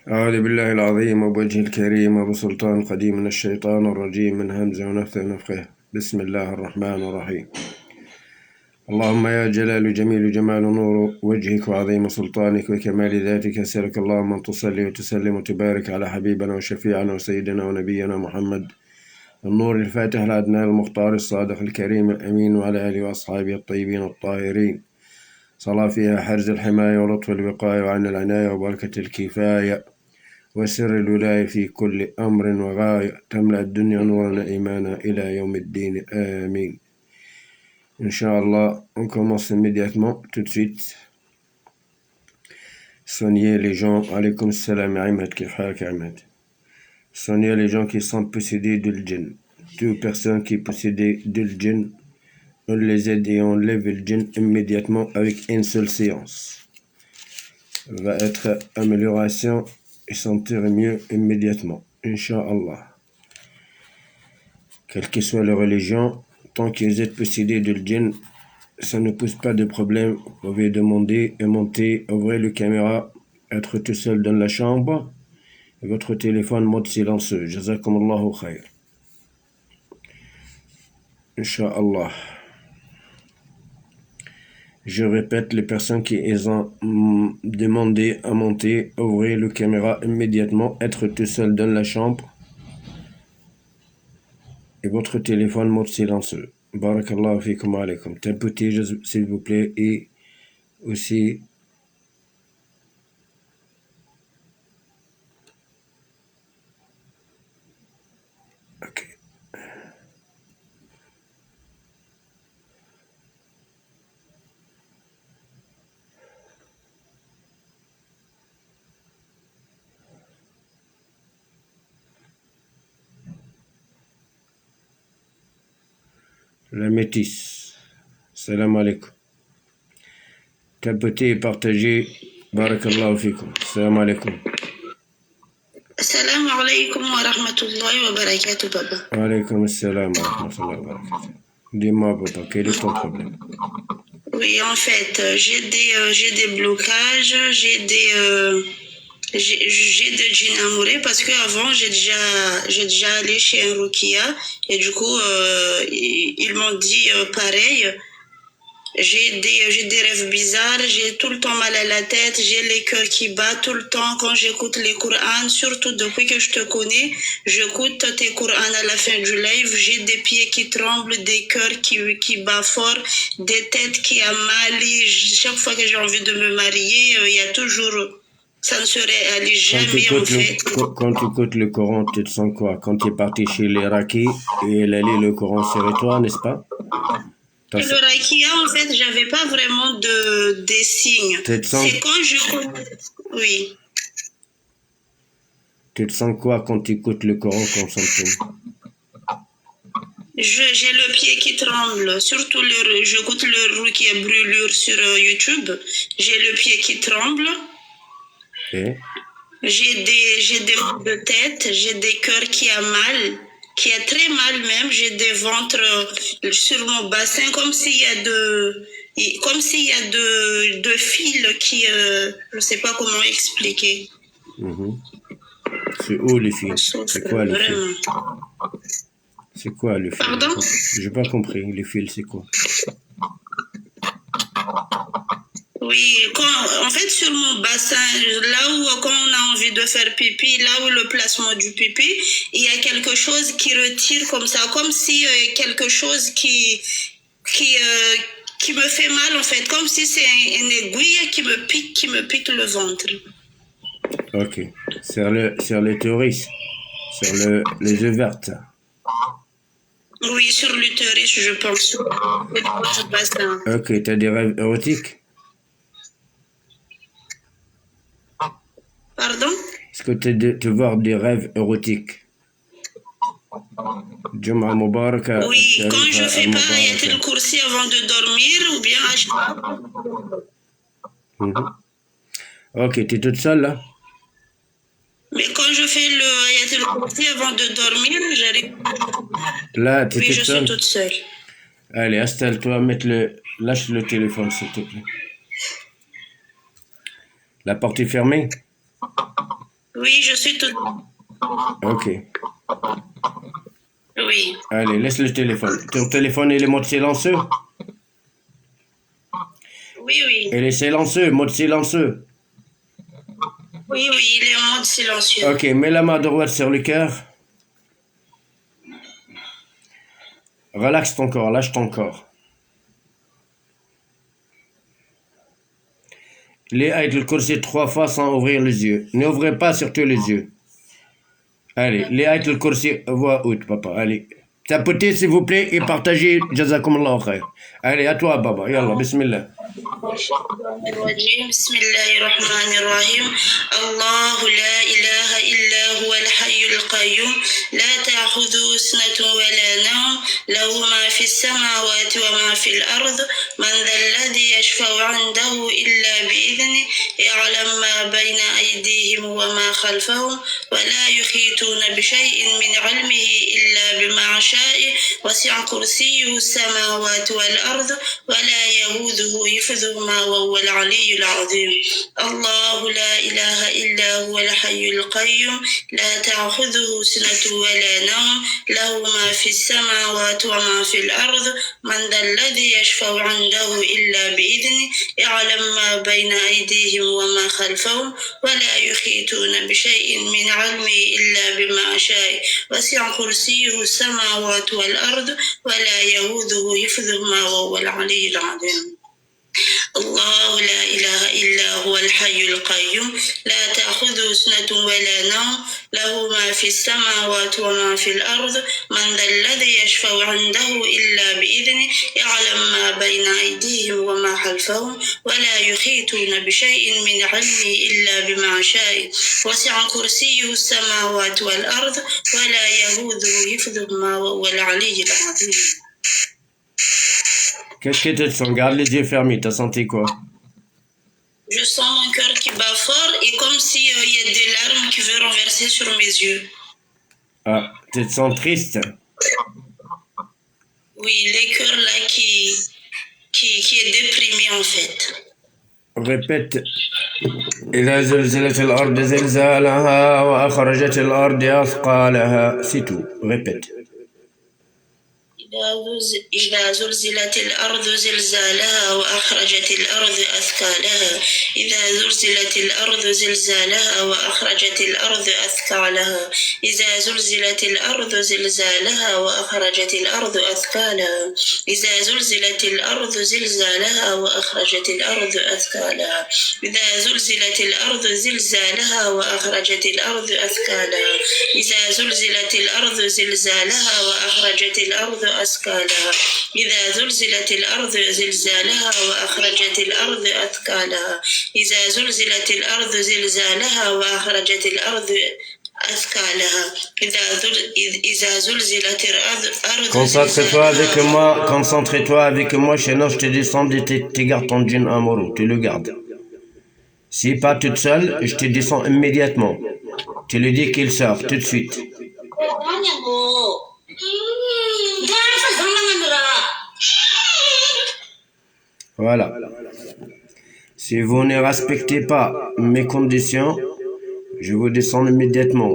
أعوذ بالله العظيم وبوجه الكريم وبسلطان قديم من الشيطان الرجيم من همزة ونفث ونفخه. بسم الله الرحمن الرحيم. اللهم يا جلال جميل جمال نور وجهك وعظيم سلطانك وكمال ذاتك، أسألك اللهم أن تصلي وتسلم وتبارك على حبيبنا وشفيعنا وسيدنا ونبينا محمد النور الفاتح العدنان المختار الصادق الكريم الأمين، وعلى آله وأصحابه الطيبين الطاهرين، صلاة فيها حرز الحماية ولطف الوقاية وعن العناية وبركة الكفاية وسر الولاية في كل أمر وغاية، تملأ الدنيا نورا إيمانا إلى يوم الدين آمين. Inch'Allah, on commence immédiatement, tout de suite. Soigner les gens, alaykoum salam Ahmed, soigner les gens qui sont possédés de djinn. Toute personne qui est possédée de djinn, on les aide et on lève le djinn immédiatement avec une seule séance. Va être amélioration et sentir mieux immédiatement, Inch'Allah. Quelle que soit leur religion, tant que vous êtes possédés de djinn, ça ne pose pas de problème. Vous pouvez demander et monter, ouvrir la caméra, être tout seul dans la chambre, et votre téléphone mode silencieux. Jazakumullahu khair. Inch'Allah. Je répète, les personnes qui ont demandé à monter, ouvrir la caméra immédiatement, être tout seul dans la chambre, et votre téléphone mode silencieux. Barakallahu fikum alaykum. Tapoutez, s'il vous plaît, et aussi ok. La métisse. Salam alaikum. Tapotez et partagez. Barakallahu fikum. Salam alaikum. Salam alaikum wa rahmatullahi wa barakatuh, papa. Alaikum salam wa rahmatullahi wa barakatuh. Dis-moi, papa, quel est ton problème? Oui, en fait, j'ai des blocages, j'ai de djinn amoureux parce que avant j'ai déjà allé chez un rukia et du coup ils m'ont dit pareil. J'ai des rêves bizarres, j'ai tout le temps mal à la tête, j'ai les cœurs qui battent tout le temps quand j'écoute les Courans, surtout depuis que je te connais, j'écoute tes Courans à la fin du live, j'ai des pieds qui tremblent, des cœurs qui battent fort, des têtes qui ont mal, et chaque fois que j'ai envie de me marier, il y a toujours, ça ne se réalise jamais en fait. Quand tu écoutes le Coran, tu te sens quoi? Quand tu es parti chez les Rakis et elle a lu le Coran sur toi, n'est-ce pas? Le Rakia, en fait, j'avais pas vraiment des signes. C'est quand je... Oui. Tu te sens quoi quand tu écoutes le Coran concentré? J'ai le pied qui tremble, surtout j'écoute le Rukia brûlure sur YouTube. J'ai le pied qui tremble. Et? J'ai des maux de tête, j'ai des cœurs qui ont mal. Qui a très mal même, j'ai des ventres sur mon bassin comme s'il y a de fils qui, je sais pas comment expliquer. C'est où les fils? C'est quoi les fils? C'est quoi le fil? Pardon? J'ai pas compris, les fils c'est quoi? Oui, en fait sur mon bassin, là où quand on a envie de faire pipi, là où le placement du pipi, il y a quelque chose qui retire comme ça, comme si quelque chose qui me fait mal en fait, comme si c'est une aiguille qui me pique le ventre. Ok, sur les théories, sur les œufs vertes. Oui, sur l'utérus, je pense. Du bassin. Ok, t'as des rêves érotiques? Pardon? Est-ce que tu vois des rêves érotiques? Jum'a Mubaraka. Oui, quand je fais pas Ayatul Kursi avant de dormir ou bien Ok, t'es toute seule là? Mais quand je fais le Ayatul Kursi avant de dormir, j'arrive. Là, t'es oui, toute seule? Oui, je suis toute seule. Allez, installe-toi, lâche le téléphone s'il te plaît. La porte est fermée? Oui, je suis tout. Ok. Oui. Allez, laisse le téléphone. Ton téléphone, il est mode silencieux? Oui, oui. Il est silencieux, mode silencieux. Oui, oui, il est en mode silencieux. Ok, mets la main droite sur le cœur. Relaxe ton corps, lâche ton corps. Les Ayatul Kursi 3 fois sans ouvrir les yeux. N'ouvrez pas surtout les yeux. Allez, les Ayatul Kursi, voix haute, papa. Allez. Tapotez, s'il vous plaît, et partagez. Jazakumullah khair. Allez, à toi, baba. Yallah, bismillah. الرجيم بسم الله الرحمن الرحيم الله لا إله إلا هو الحي القيوم لا تأخذه سنة ولا نوم له ما في السماوات وما في الأرض من ذا الذي يشفع عنده إلا بإذنه يعلم ما بين أيديهم وما خلفهم ولا يحيطون بشيء من علمه إلا بما شاء وسع كرسيه السماوات والأرض ولا يؤوده حفظهما وهو العلي العظيم الله لا إله إلا هو الحي القيوم لا تأخذه سنة ولا نوم له ما في السماوات وما في الأرض من ذا الذي يشفع عنده إلا بإذنه يعلم ما بين أيديهم وما خلفهم ولا يحيطون بشيء من علمه إلا بما شاء وسع كرسيه السماوات والأرض ولا يؤوده حفظهما وهو العلي العظيم الله لا إله إلا هو الحي القيوم لا تأخذه سنة ولا نوم له ما في السماوات وما في الأرض من ذا الذي يشفع عنده إلا بإذنه يعلم ما بين أيديهم وما خلفهم ولا يحيطون بشيء من علمه إلا بما شاء وسع كرسيه السماوات والأرض ولا يؤوده حفظهما وهو العلي العظيم. Qu'est-ce que tu sens? Garde les yeux fermés. T'as senti quoi? Je sens mon cœur qui bat fort et comme si y a des larmes qui veulent renverser sur mes yeux. Ah, tu te sens triste? Oui, les cœurs là qui est déprimé en fait. Répète. إذا زلزلت الأرض زلزالها وأخرجت الأرض أثقالها. C'est tout. Répète. إذا زلزلت الأرض زلزالها وأخرجت الأرض أثقالها إذا زلزلت الأرض زلزالها وأخرجت الأرض أثقالها إذا زلزلت الأرض زلزالها وأخرجت الأرض أثقالها إذا زلزلت الأرض زلزالها وأخرجت الأرض أثقالها إذا زلزلت الأرض زلزالها وأخرجت الأرض أثقالها إذا زلزلت الأرض زلزالها وأخرجت الأرض أثقالها إذا زلزلت الأرض زلزالها وأخرجت الأرض أثقالها إذا زلزلت الأرض زلزالها وأخرجت الأرض أثقالها إذا زلزلت الأرض. Concentre-toi avec moi, concentre-toi avec moi, sinon je te descends et tu gardes ton djinn amoureux, tu le gardes. Si pas toute seule, je te descends immédiatement. Tu lui dis qu'il sort tout de suite. Voilà. Si vous ne respectez pas mes conditions, je vous descends immédiatement.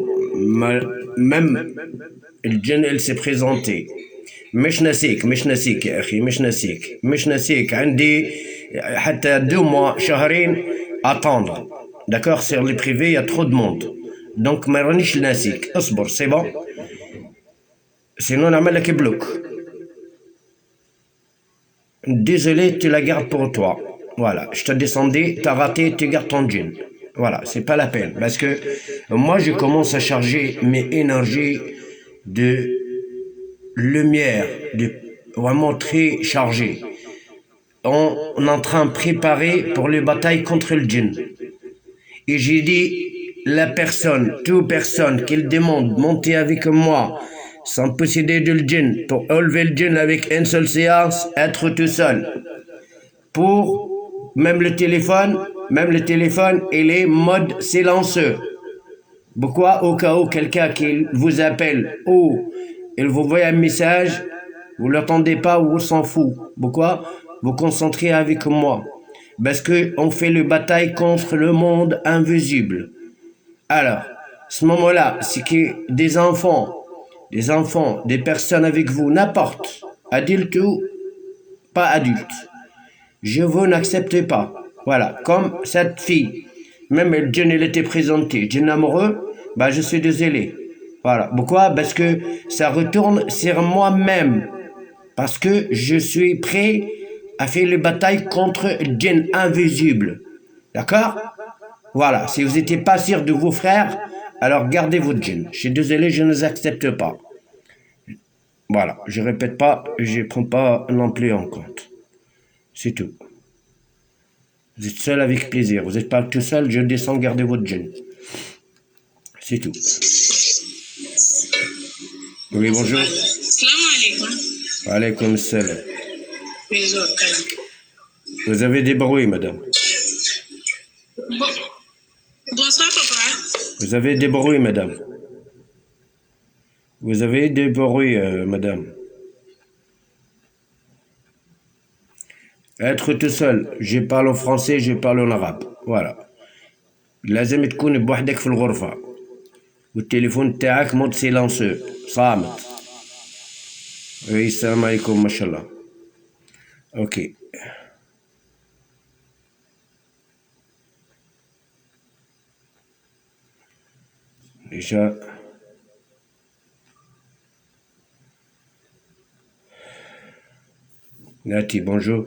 Même le djinn, il s'est présenté. مش ناسيك يا أخي مش ناسيك عندي حتى 2 mois شهرين attendre. D'accord, sur les privés, il y a trop de monde. Donc ما رانيش ناسيك. اصبر, c'est bon. Sinon نعمل لك بلوك. Désolé, tu la gardes pour toi. Voilà, je te descendais, t'as raté, tu gardes ton djinn. Voilà, c'est pas la peine. Parce que moi, je commence à charger mes énergies de lumière, de vraiment très chargées. On est en train de préparer pour les batailles contre le djinn. Et j'ai dit, toute personne qui demande de monter avec moi, sans posséder du djinn, pour enlever le djinn avec une seule séance, être tout seul. Pour même le téléphone, il est mode silencieux. Pourquoi? Au cas où quelqu'un qui vous appelle ou il vous voit un message, vous ne l'attendez pas ou vous s'en fout. Pourquoi? Vous concentrez avec moi. Parce qu'on fait le bataille contre le monde invisible. Alors, à ce moment-là, c'est que des enfants, des personnes avec vous, n'importe, adultes ou pas adultes, je vous n'accepte pas. Voilà, comme cette fille, même le djinn, elle était présentée, djinn amoureux, bah je suis désolé. Voilà, pourquoi? Parce que ça retourne sur moi-même. Parce que je suis prêt à faire les batailles contre le djinn invisible. D'accord? Voilà, si vous n'étiez pas sûr de vos frères, alors gardez votre djinn. Je suis désolé, je ne les accepte pas. Voilà, je répète pas, je ne prends pas non plus en compte. C'est tout. Vous êtes seul avec plaisir. Vous n'êtes pas tout seul, je descends, gardez votre djinn. C'est tout. Oui, bonjour. Salam alaikum. Alaykoum salam. Vous avez des bruits, madame. Bonsoir, papa. Vous avez des bruits, madame. Vous avez des bruits, madame. Être tout seul. Je parle en français, je parle en arabe. Voilà. لازم تكون بوحدك في الغرفة. والتليفون تاعك مود سيلانسو صامت. Oui, السلام عليكم ما شاء الله. Ok. Déjà. Nati, bonjour.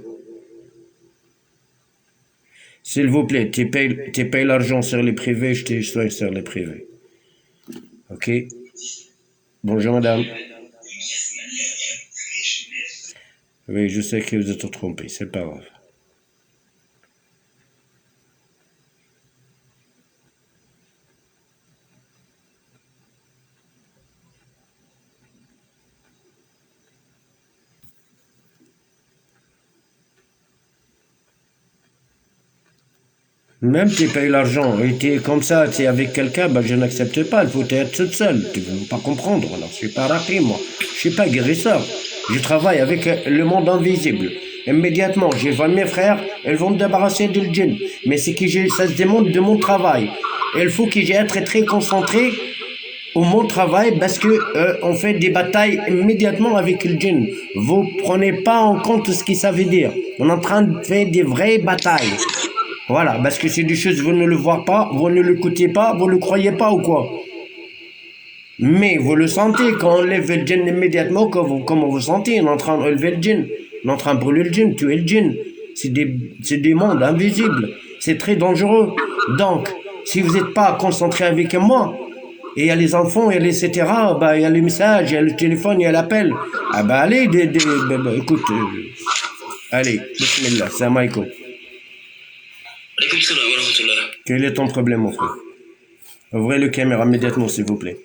S'il vous plaît, tu payes l'argent sur les privés, je te soigne sur les privés. Ok? Bonjour madame. Oui, je sais que vous êtes trompé, c'est pas grave. Même tu payes l'argent et tu es comme ça, tu es avec quelqu'un, ben je n'accepte pas, il faut être toute seule. Tu ne veux pas comprendre, alors je suis pas rapide, moi. Je suis pas guérisseur. Je travaille avec le monde invisible. Immédiatement, j'ai vu mes frères, ils vont me débarrasser du djinn. Mais c'est que ça se demande de mon travail. Il faut que j'ai être très concentré au mon travail parce que on fait des batailles immédiatement avec le djinn. Vous prenez pas en compte ce que ça veut dire. On est en train de faire des vraies batailles. Voilà, parce que c'est des choses, vous ne le voyez pas, vous ne l'écoutez pas, vous ne le croyez pas ou quoi. Mais vous le sentez, quand on lève le djinn immédiatement, comment vous sentez? On est en train d'enlever le djinn, on est en train de brûler le djinn, tuer le djinn. C'est des mondes invisibles, c'est très dangereux. Donc, si vous n'êtes pas concentré avec moi, et il y a les enfants, il y a les etc., bah, il y a les messages, il y a le téléphone, il y a l'appel. Ah bah allez, écoute, allez, bismillah, salam alaikum. Quel est ton problème, mon frère? Ouvrez le caméra immédiatement, s'il vous plaît.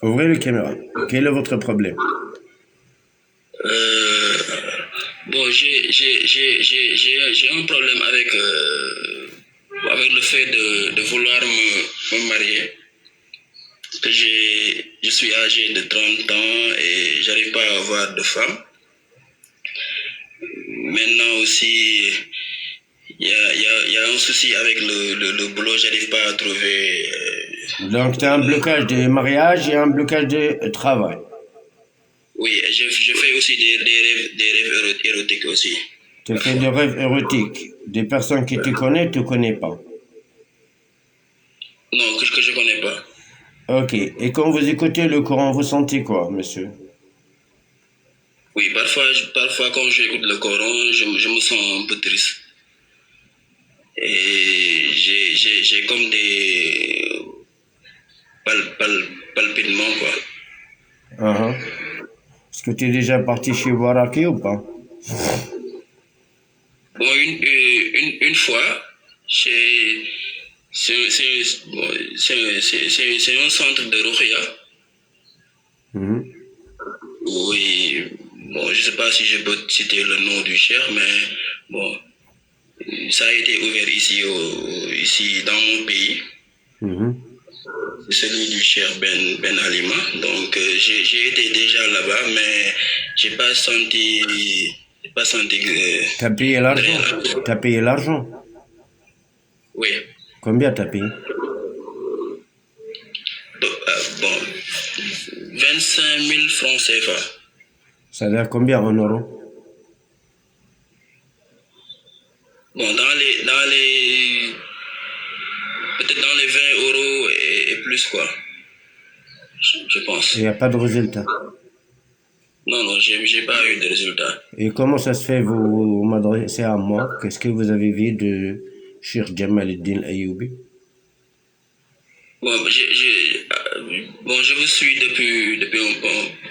Ouvrez le caméra. Quel est votre problème? Bon, j'ai un problème avec le fait de vouloir me marier. Je suis âgé de 30 ans et j'arrive pas à avoir de femme. Maintenant aussi, il y a un souci avec le boulot, j'arrive pas à trouver... Donc, tu as un blocage de mariage et un blocage de travail. Oui, je fais aussi des rêves érotiques aussi. Tu fais des rêves érotiques. Des personnes qui te connaissent, tu ne connais pas. Non, que je connais pas. Ok. Et quand vous écoutez le Coran, vous sentez quoi, monsieur? Oui, parfois quand j'écoute le Coran, je me sens un peu triste. Et j'ai comme des palpitements, quoi. Est-ce que tu es déjà parti chez Waraki ou pas? Bon, une fois, c'est un centre de Ruqya. Oui, bon, je ne sais pas si je peux citer le nom du cheikh, mais bon, ça a été ouvert ici dans mon pays. C'est celui du cheikh Ben Halima. Donc, j'ai été déjà là-bas, mais j'ai pas senti T'as payé l'argent? T'as payé l'argent? oui. Combien t'as payé? Donc, bon, 25 000 francs CFA. Ça veut dire combien en euros? Bon, peut-être dans les 20 euros et plus, quoi. Je pense. Il n'y a pas de résultat. Non, j'ai pas eu de résultat. Et comment ça se fait, vous m'adressez à moi? Qu'est-ce que vous avez vu de Cheikh Jamal el-Din Ayyoubi? Bon, je vous suis depuis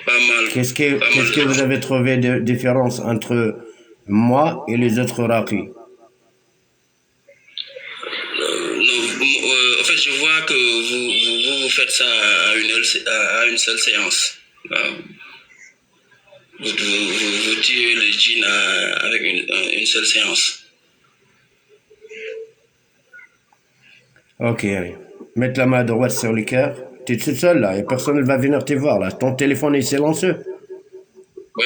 pas mal. Qu'est-ce que vous avez trouvé de différence entre moi et les autres Raqis? En fait, je vois que vous faites ça à une seule séance. Vous tuez le djinn avec une seule séance. Ok, allez. Mettre la main droite sur le cœur. Tu es tout seul là, et personne ne va venir te voir là. Ton téléphone est silencieux. Oui.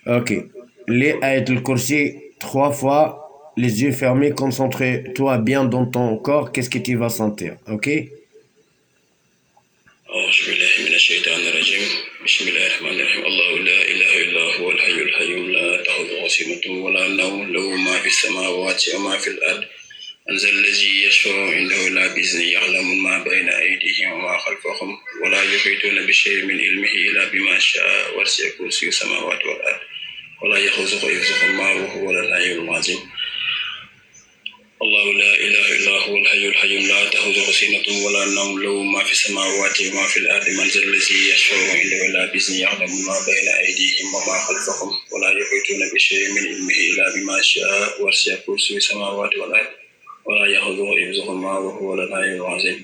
Ok. Les Ayat al-Kursi 3 fois, les yeux fermés, concentrez-toi bien dans ton corps. Qu'est-ce que tu vas sentir? Ok? أعوذ بالله من الشيطان الرجيم بسم الله الرحمن الرحيم الله لا إله إلا هو الحي القيوم لا تأخذه سنة ولا نوم له ما في السماوات وما في الأرض من ذا الذي يشفع عنده إلا بإذنه يعلم ما بين أيديهم وما خلفهم ولا يحيطون بشيء من علمه إلا بما شاء وسع كرسيه السماوات والأرض ولا يحوزه حفظهما وهو العلي العظيم الله لا إله إلا هو الحي القيوم لا تأخذه سنة ولا نوم له ما في السماوات وما في الأرض من ذا الذي يشفع عنده إلا بإذنه يعلم ما بين أيديهم وما خلفهم ولا يحيطون بشيء من علمه إلا بما شاء وسع كرسيه السماوات والأرض ولا يأخذه حفظهما وهو العلي العظيم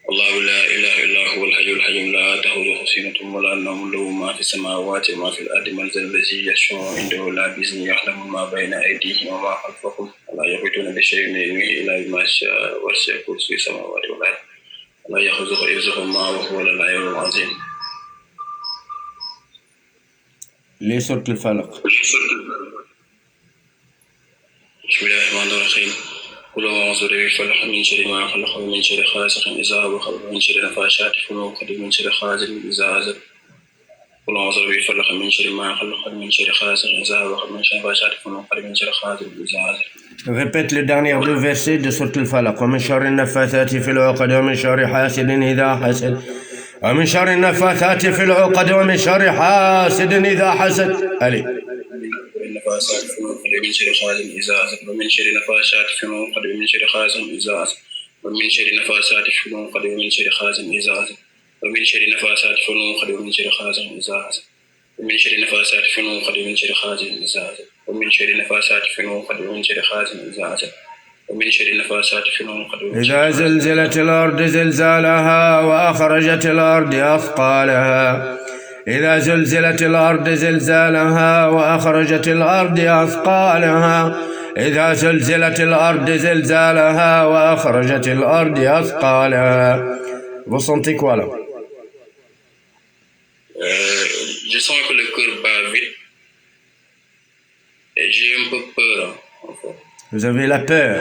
الله لا إله إلا هو الحي القيوم لا تأخذه سنة ولا نوم له ما في السماوات وما في الأرض من ذا الذي يشفع عنده إلا بإذنه يعلم ما بين أيديهم وما خلفهم ولا يحيطون بشيء من علمه إلا بما شاء وسع كرسيه السماوات والأرض ولا يأخذه حفظهما وهو العلي العظيم. ليه سورة الفلق؟ بسم الله الرحمن الرحيم قل أعوذ برب الفلق من شر ما خلق ومن شر غاسق إذا وقب ومن شر نفاثات في العقد ومن شر حاسد إذا حسد قل أعوذ برب الفلق من شر ما خلق ومن شر غاسق إذا وقب ومن شر نفاثات في العقد ومن شر حاسد إذا حسد. Répète les derniers deux versets de Sourate Al-Falaq. ومن شر النفاثات في العقد ومن شر حاسد إذا حسد ومن شر النفاثات في العقد ومن شر حاسد إذا حسد. Allez. النفاثات في العقد ومن شر حاسد إذا حسد ومن شر نفاثات في العقد ومن شر حاسد إذا حسد ومن شر نفاثات في العقد ومن شر حاسد إذا حسد ومن شر نفاثات في العقد ومن شر حاسد إذا حسد ومن شر نفاثات في العقد ومن شر حاسد إذا حسد ومن شر نفاثات في العقد ومن شر حاسد إذا حسد ومن شر نفاثات في العقد. إذا زلزلت الأرض زلزالها وأخرجت الأرض أثقالها إذا زلزلت الأرض زلزالها وأخرجت الأرض أثقالها إذا زلزلت الأرض زلزالها وأخرجت الأرض أثقالها. Vous sentez quoi là? Je sens que le cœur bat vite et j'ai un peu peur en fait. Vous avez la peur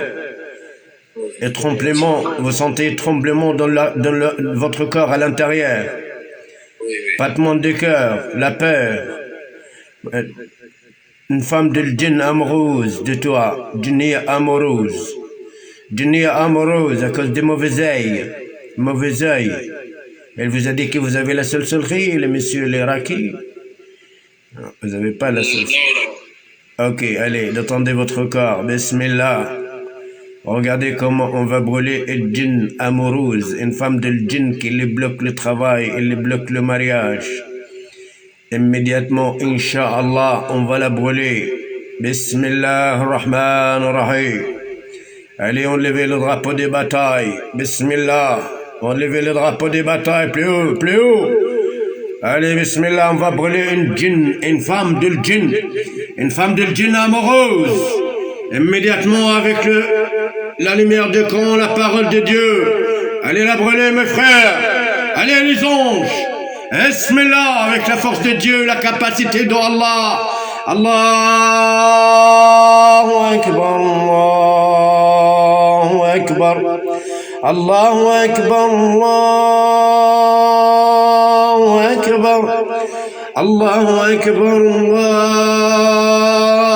et tremblement, vous sentez tremblement dans votre corps à l'intérieur. Oui. Battement de cœur, la peur. Une femme de djinn amoureuse de toi, djinniya amoureuse à cause des mauvais œils. Elle vous a dit que vous avez la sorcellerie, les messieurs les Raqis. Vous n'avez pas la sorcellerie. Ok, allez, détendez votre corps. Bismillah. Regardez comment on va brûler une djinn amoureuse, une femme de djinn qui lui bloque le travail, et lui bloque le mariage. Immédiatement, Inch'Allah, on va la brûler. Bismillah ar-Rahman ar-Rahim. Allez, enlevez le drapeau des batailles. Bismillah. Enlevez le drapeau des batailles. Plus haut. Allez, Bismillah, on va brûler une femme de djinn amoureuse. Immédiatement, avec la lumière de Coran, la parole de Dieu. Allez la brûler, mes frères. Allez, les anges. Bismillah, avec la force de Dieu, la capacité de Allah. Allahu Akbar, Allahu Akbar, Allahu Akbar, Allahu Akbar, Allahu Akbar,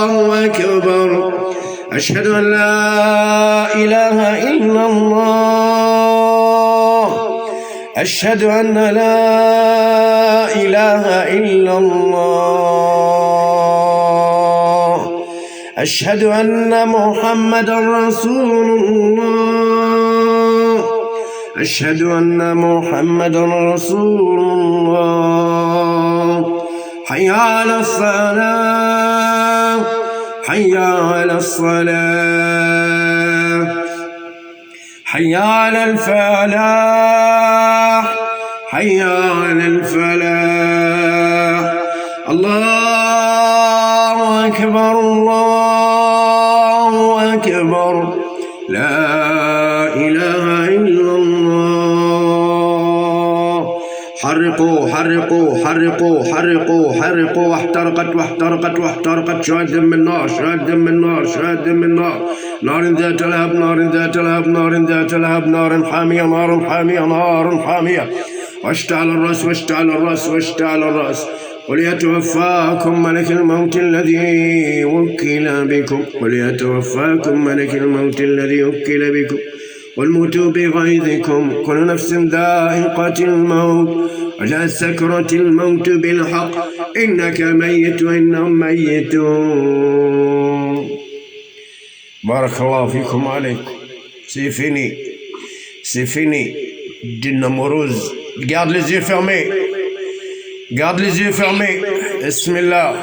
Allahu Akbar. أشهد أن لا إله إلا الله أشهد أن لا إله إلا الله أشهد أن محمدا رسول الله أشهد أن محمدا رسول الله حي على الصلاة حي على الصلاة حي على الفلاح حي على الفلاح الله أكبر الله أكبر لا إله إلا الله حرقوا حرقوا حرقوا حرقوا حرقوا واحترقت واحترقت واحترقت شهد دم النار شهد دم النار شهد دم النار نار ذات لهب نار ذات لهب نار ذات لهب نار حامية نار حامية نار حامية واشتعل الرأس واشتعل الرأس واشتعل الرأس وليتوفاكم ملك الموت الذي وكل بكم وليتوفاكم ملك الموت الذي وكل بكم والموتوا بغيظكم كل نفس ذائقة الموت وجاءت سكرة الموت بالحق إنك ميت وإنهم ميتون. بارك الله فيكم عليكم. C'est fini. C'est fini. Djinn amoureuse. Garde les yeux fermés. Garde les yeux fermés. Bismillah.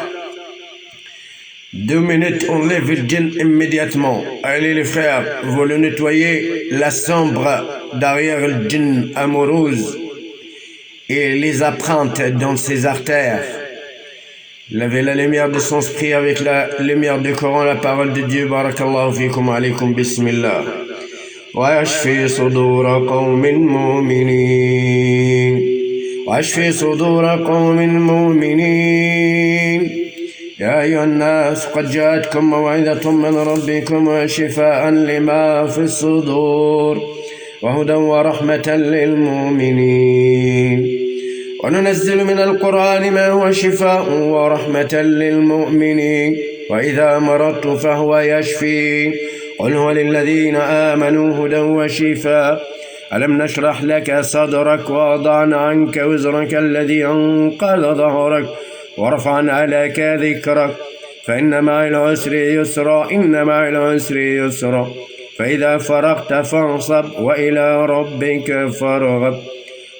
2 minutes, on lève le djinn immédiatement. Allez les frères, vous le nettoyez la sombre derrière le djinn amoureuse et les empreintes dans ses artères. Lavez la lumière de son esprit avec la lumière du Coran, la parole de Dieu. Barakallahu fikum alaykum, bismillah. ويشفي صدور قوم مؤمنين ويشفي صدور قوم مؤمنين يا أيها الناس قد جاءتكم موعظة من ربكم وشفاء لما في الصدور وهدى ورحمة للمؤمنين وننزل من القرآن ما هو شفاء ورحمة للمؤمنين وإذا مرضت فهو يشفين قل هو للذين آمنوا هدى وشفاء ألم نشرح لك صدرك ووضعنا عنك وزرك الذي أنقض ظهرك ورفعنا لك ذكرك فإن مع العسر يسرا إن مع العسر يسرا فإذا فرغت فانصب وإلى ربك فارغب.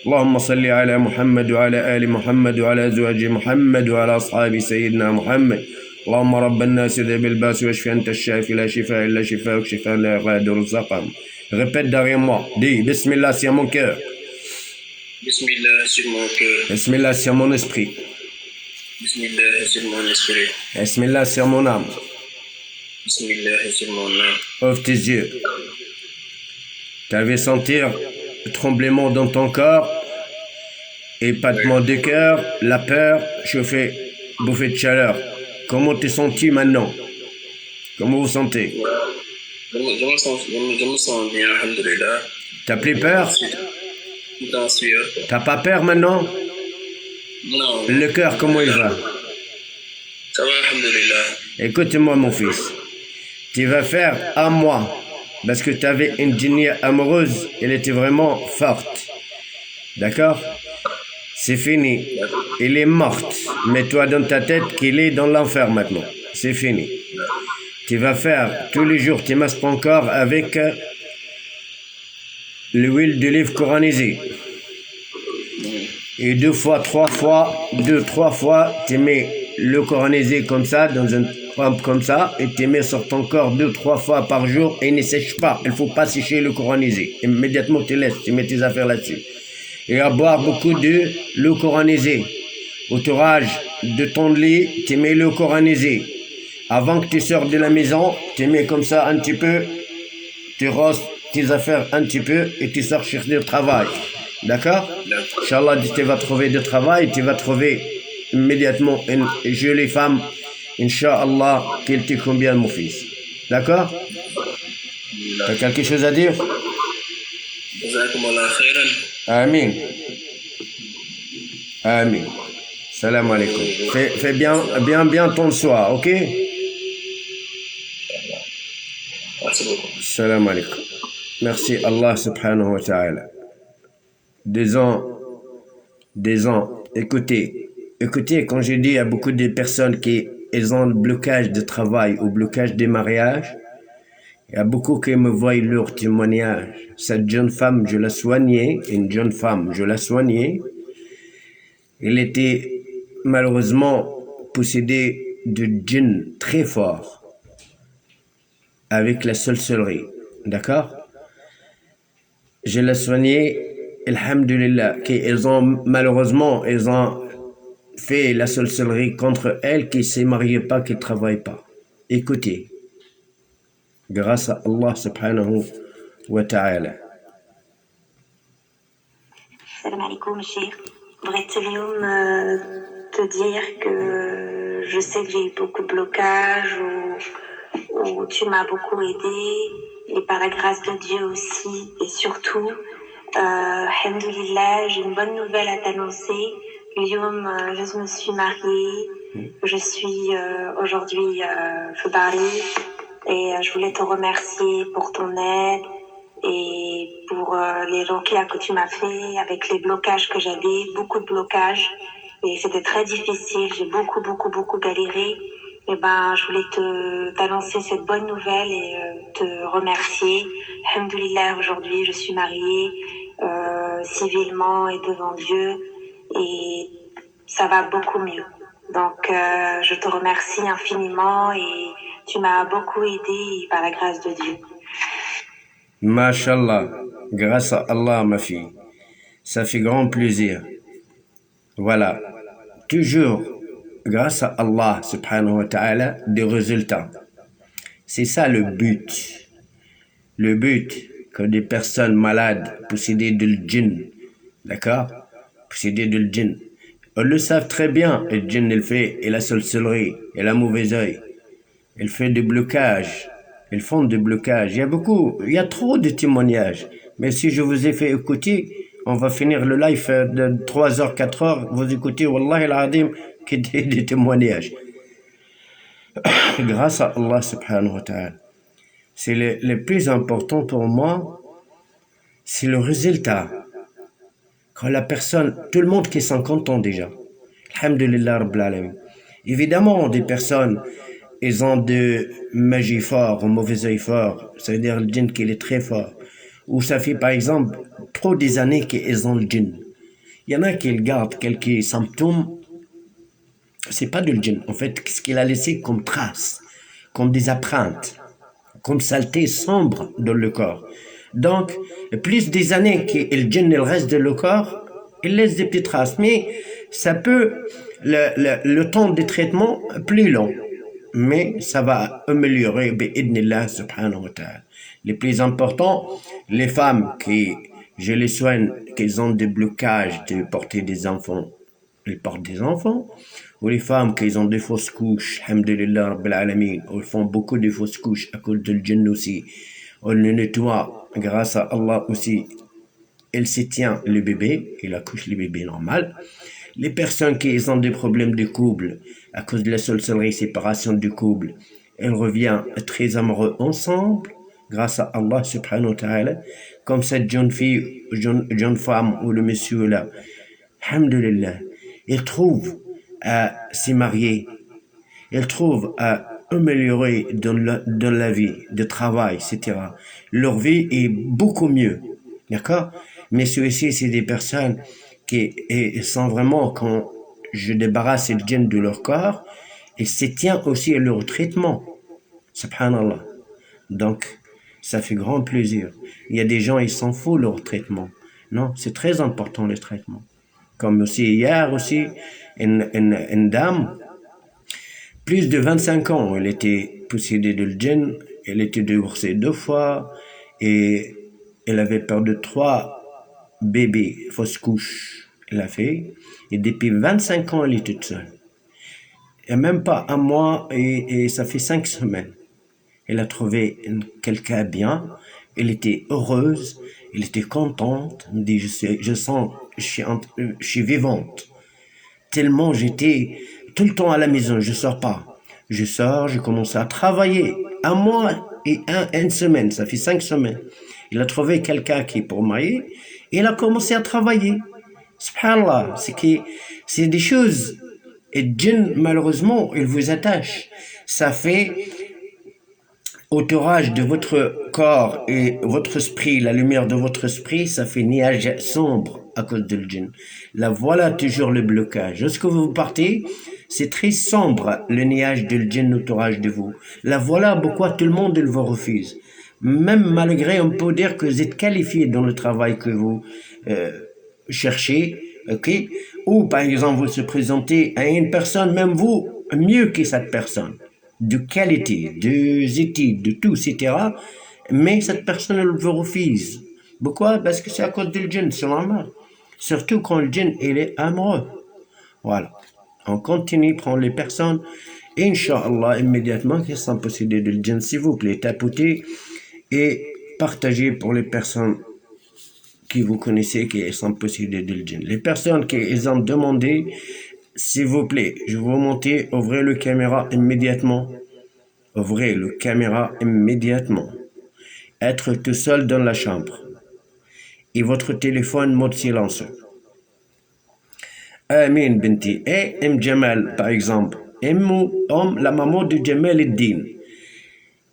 اللهم صل على محمد وعلى آل محمد وعلى أزواج محمد وعلى أصحاب سيدنا محمد. اللهم رب الناس ذهب الباس واشفي أنت الشافي لا شفاء إلا شفاءك شفاء لا يغادر سقما. Répète derrière moi. Dis Bismillah sur mon cœur. Bismillah sur mon cœur. Bismillah sur mon esprit. Bismillah sur mon esprit. Bismillah sur mon âme. Bismillah sur mon âme. Ouvre tes yeux. Tu avais sentir le tremblement dans ton corps, épatement du cœur, la peur, chauffer, bouffée de chaleur. Comment t'es senti maintenant? Comment vous sentez? Je me sens bien, alhamdulillah. T'as plus peur? T'as pas peur maintenant? Non. Le cœur, comment il va? Ça va, alhamdulillah. Écoute-moi mon fils. Tu vas faire un mois. Parce que tu avais une djinnie amoureuse. Elle était vraiment forte. D'accord? C'est fini. Elle est morte. Mets-toi dans ta tête qu'il est dans l'enfer maintenant. C'est fini. Tu vas faire tous les jours, tu masses ton corps avec l'huile d'olive coranisée. Et 2 fois, 3 fois, 2-3 fois, tu mets le coranisé comme ça, dans une trempe comme ça, et tu mets sur ton corps 2-3 fois par jour et ne sèche pas. Il ne faut pas sécher le coranisé. Immédiatement, tu laisses, tu mets tes affaires là-dessus. Et à boire beaucoup de l'eau coranisée. Autourage de ton lit, tu mets l'eau coranisée. Avant que tu sors de la maison, tu mets comme ça un petit peu, tu rosses tes affaires un petit peu et tu sors chercher du travail. D'accord? D'accord. Inch'Allah, tu vas trouver du travail, tu vas trouver immédiatement une jolie femme, Inch'Allah, qu'il te convient, mon fils. D'accord? Tu as quelque chose à dire? Jazakumullah khairan. Amin. Amin. Salam alaikum. Fais bien ton soir, ok? Merci beaucoup. Salam alaikum. Merci Allah subhanahu wa ta'ala. Des ans. Écoutez, quand j'ai dit à beaucoup de personnes qu'ils ont le blocage de travail ou blocage des mariages, il y a beaucoup qui me voient leur témoignage. Cette jeune femme, je la soignais, elle était malheureusement possédée de djinn très fort, avec la sorcellerie. D'accord? Je la soignais, alhamdulillah, malheureusement, ils ont fait la sorcellerie contre elle, qui ne s'est mariée pas, qui ne travaille pas. Écoutez, grâce à Allah subhanahu wa ta'ala. Salam alaikum, Cheikh. Voudrais-tu te dire que je sais que j'ai eu beaucoup de blocages, où tu m'as beaucoup aidé, et par la grâce de Dieu aussi, et surtout, alhamdoulilah, j'ai une bonne nouvelle à t'annoncer. Lyoum, je me suis mariée, je suis aujourd'hui Febari, et je voulais te remercier pour ton aide et pour les ruqya que tu m'as fait avec les blocages que j'avais, beaucoup de blocages, et c'était très difficile, j'ai beaucoup galéré. Et ben, je voulais t'annoncer cette bonne nouvelle et te remercier. Alhamdoulilah, aujourd'hui, je suis mariée civilement et devant Dieu, et ça va beaucoup mieux. Donc, je te remercie infiniment, et tu m'as beaucoup aidé par la grâce de Dieu. Mashallah, grâce à Allah, ma fille, ça fait grand plaisir. Voilà, toujours grâce à Allah subhanahu wa ta'ala, des résultats. C'est ça le but. Le but que des personnes malades, possédées de djinn, d'accord? Possédées de djinn. Ils le savent très bien, le djinn, il fait, et la sorcellerie, et la mauvais œil. Il fait des blocages. Ils font des blocages. Il y a trop de témoignages. Mais si je vous ai fait écouter, on va finir le live de 3 heures, 4 heures. Vous écoutez, Wallahi al-Adim, qui des témoignages. Grâce à Allah subhanahu wa ta'ala. C'est le plus important pour moi, c'est le résultat. Quand la personne, tout le monde qui s'en content déjà. Alhamdulillah Rabbil Alamin. Évidemment, des personnes, ils ont de magie fort, un mauvais œil fort, c'est-à-dire le djinn qui est très fort. Ou ça fait par exemple trop des années qu'ils ont le djinn. Il y en a qui gardent quelques symptômes, c'est pas du djinn. En fait, ce qu'il a laissé comme traces, comme des empreintes, comme saleté sombre dans le corps. Donc, plus des années que le djinn il reste dans le corps, il laisse des petites traces. Mais ça peut, le temps de traitement plus long. Mais ça va améliorer, bi'idnillah subhanahu wa ta'ala. Les plus importants, les femmes qui, je les soigne, qui ont des blocages de porter des enfants, elles portent des enfants, ou les femmes qui ont des fausses couches, alhamdulillah rabbil alamin, elles font beaucoup de fausses couches à cause de djinn aussi, on le nettoie grâce à Allah aussi, elle se tient le bébé, il accouche le bébé normal. Les personnes qui ont des problèmes de couple, à cause de la sorcellerie, séparation du couple, elles reviennent très amoureux ensemble, grâce à Allah subhanahu wa ta'ala, comme cette jeune fille, jeune femme ou le monsieur là. Alhamdulillah, ils trouvent à se marier, ils trouvent à améliorer dans la vie, de travail, etc. Leur vie est beaucoup mieux, d'accord? Mais ceux-ci, c'est des personnes qui sont vraiment, quand je débarrasse le djinn de leur corps, et se tient aussi à leur traitement. Subhanallah. Donc, ça fait grand plaisir. Il y a des gens, ils s'en foutent leur traitement. Non, c'est très important le traitement. Comme aussi hier aussi, une dame, plus de 25 ans, elle était possédée de djinn, elle était divorcée 2 fois, et elle avait perdu 3 bébé, fausse couche, elle a fait. Et depuis 25 ans, elle est toute seule. Et même pas un mois, et ça fait 5 semaines. Elle a trouvé quelqu'un bien. Elle était heureuse. Elle était contente. Elle me dit, je sens, je suis vivante. Tellement j'étais tout le temps à la maison, je sors pas. Je sors, je commence à travailler. Un mois et une semaine, ça fait 5 semaines. Il a trouvé quelqu'un qui est pour marier, et il a commencé à travailler. Subhanallah, c'est des choses. Et djinn, malheureusement, il vous attache. Ça fait entourage de votre corps et votre esprit, la lumière de votre esprit, ça fait nuage sombre à cause de djinn. Là, voilà toujours le blocage. Lorsque vous partez, c'est très sombre, le nuage de djinn entourage de vous. Là, voilà pourquoi tout le monde il vous refuse. Même malgré, on peut dire que vous êtes qualifié dans le travail que vous cherchez, ok? Ou par exemple, vous se présentez à une personne, même vous, mieux que cette personne, de qualité, des études, de tout, etc. Mais cette personne, elle vous refuse. Pourquoi? Parce que c'est à cause du djinn, c'est normal. Surtout quand le djinn, il est amoureux. Voilà. On continue, prend les personnes, Inch'Allah, immédiatement, qui sont possédées de djinn, s'il vous plaît, tapotez et partagez pour les personnes qui vous connaissez, qui sont possédées de djinn. Les personnes qui ils ont demandé, s'il vous plaît, je vous montrer, ouvrez le caméra immédiatement. Ouvrez le caméra immédiatement. Être tout seul dans la chambre. Et votre téléphone mode silencieux. Amin Binti. Et Jamal, par exemple. La maman de Jamal Eddin.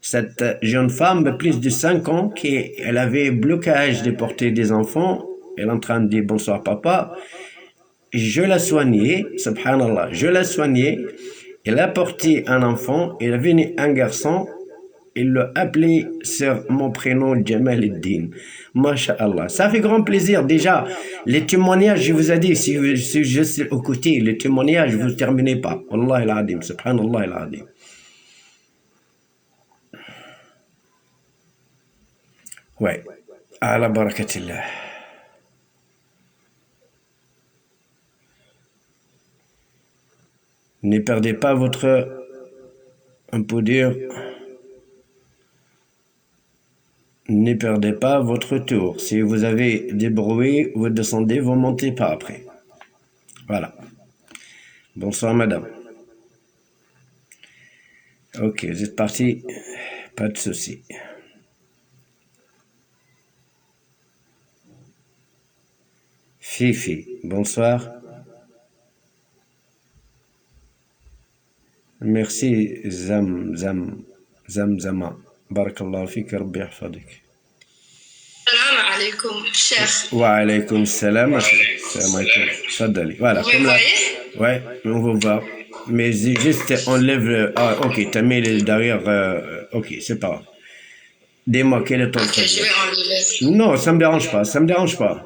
Cette jeune femme de plus de 5 ans, elle avait blocage de porter des enfants. Elle est en train de dire bonsoir papa. Je l'ai soignée, subhanallah, je l'ai soignée. Elle a porté un enfant, il est venu un garçon, il l'a appelé sur mon prénom Jamal Eddin. Masha'Allah. Ça fait grand plaisir. Déjà, les témoignages, je vous ai dit, si je suis aux côtés, les témoignages, vous ne terminez pas. Wallah al-Adim, subhanallah al-Adim. Ouais. Ala barakatillah. Ne perdez pas votre, on peut dire, ne perdez pas votre tour. Si vous avez des bruits, vous descendez, vous montez pas après. Voilà. Bonsoir madame. Ok, vous êtes parti, pas de souci. Fifi, bonsoir. Merci Zamzama. Barakallahu fik, Rabbi yahfadik. Salam alaikum, cher. Wa alaykum salam. Salam alaikum. Fadali. Voilà. Vous me voyez? Ouais, on va voir. Mais juste enlève le... Ah, ok, t'as mis le derrière... ok, c'est pas grave. Dis-moi, quel est ton problème? Je vais enlever. Non, ça me dérange pas, ça me dérange pas.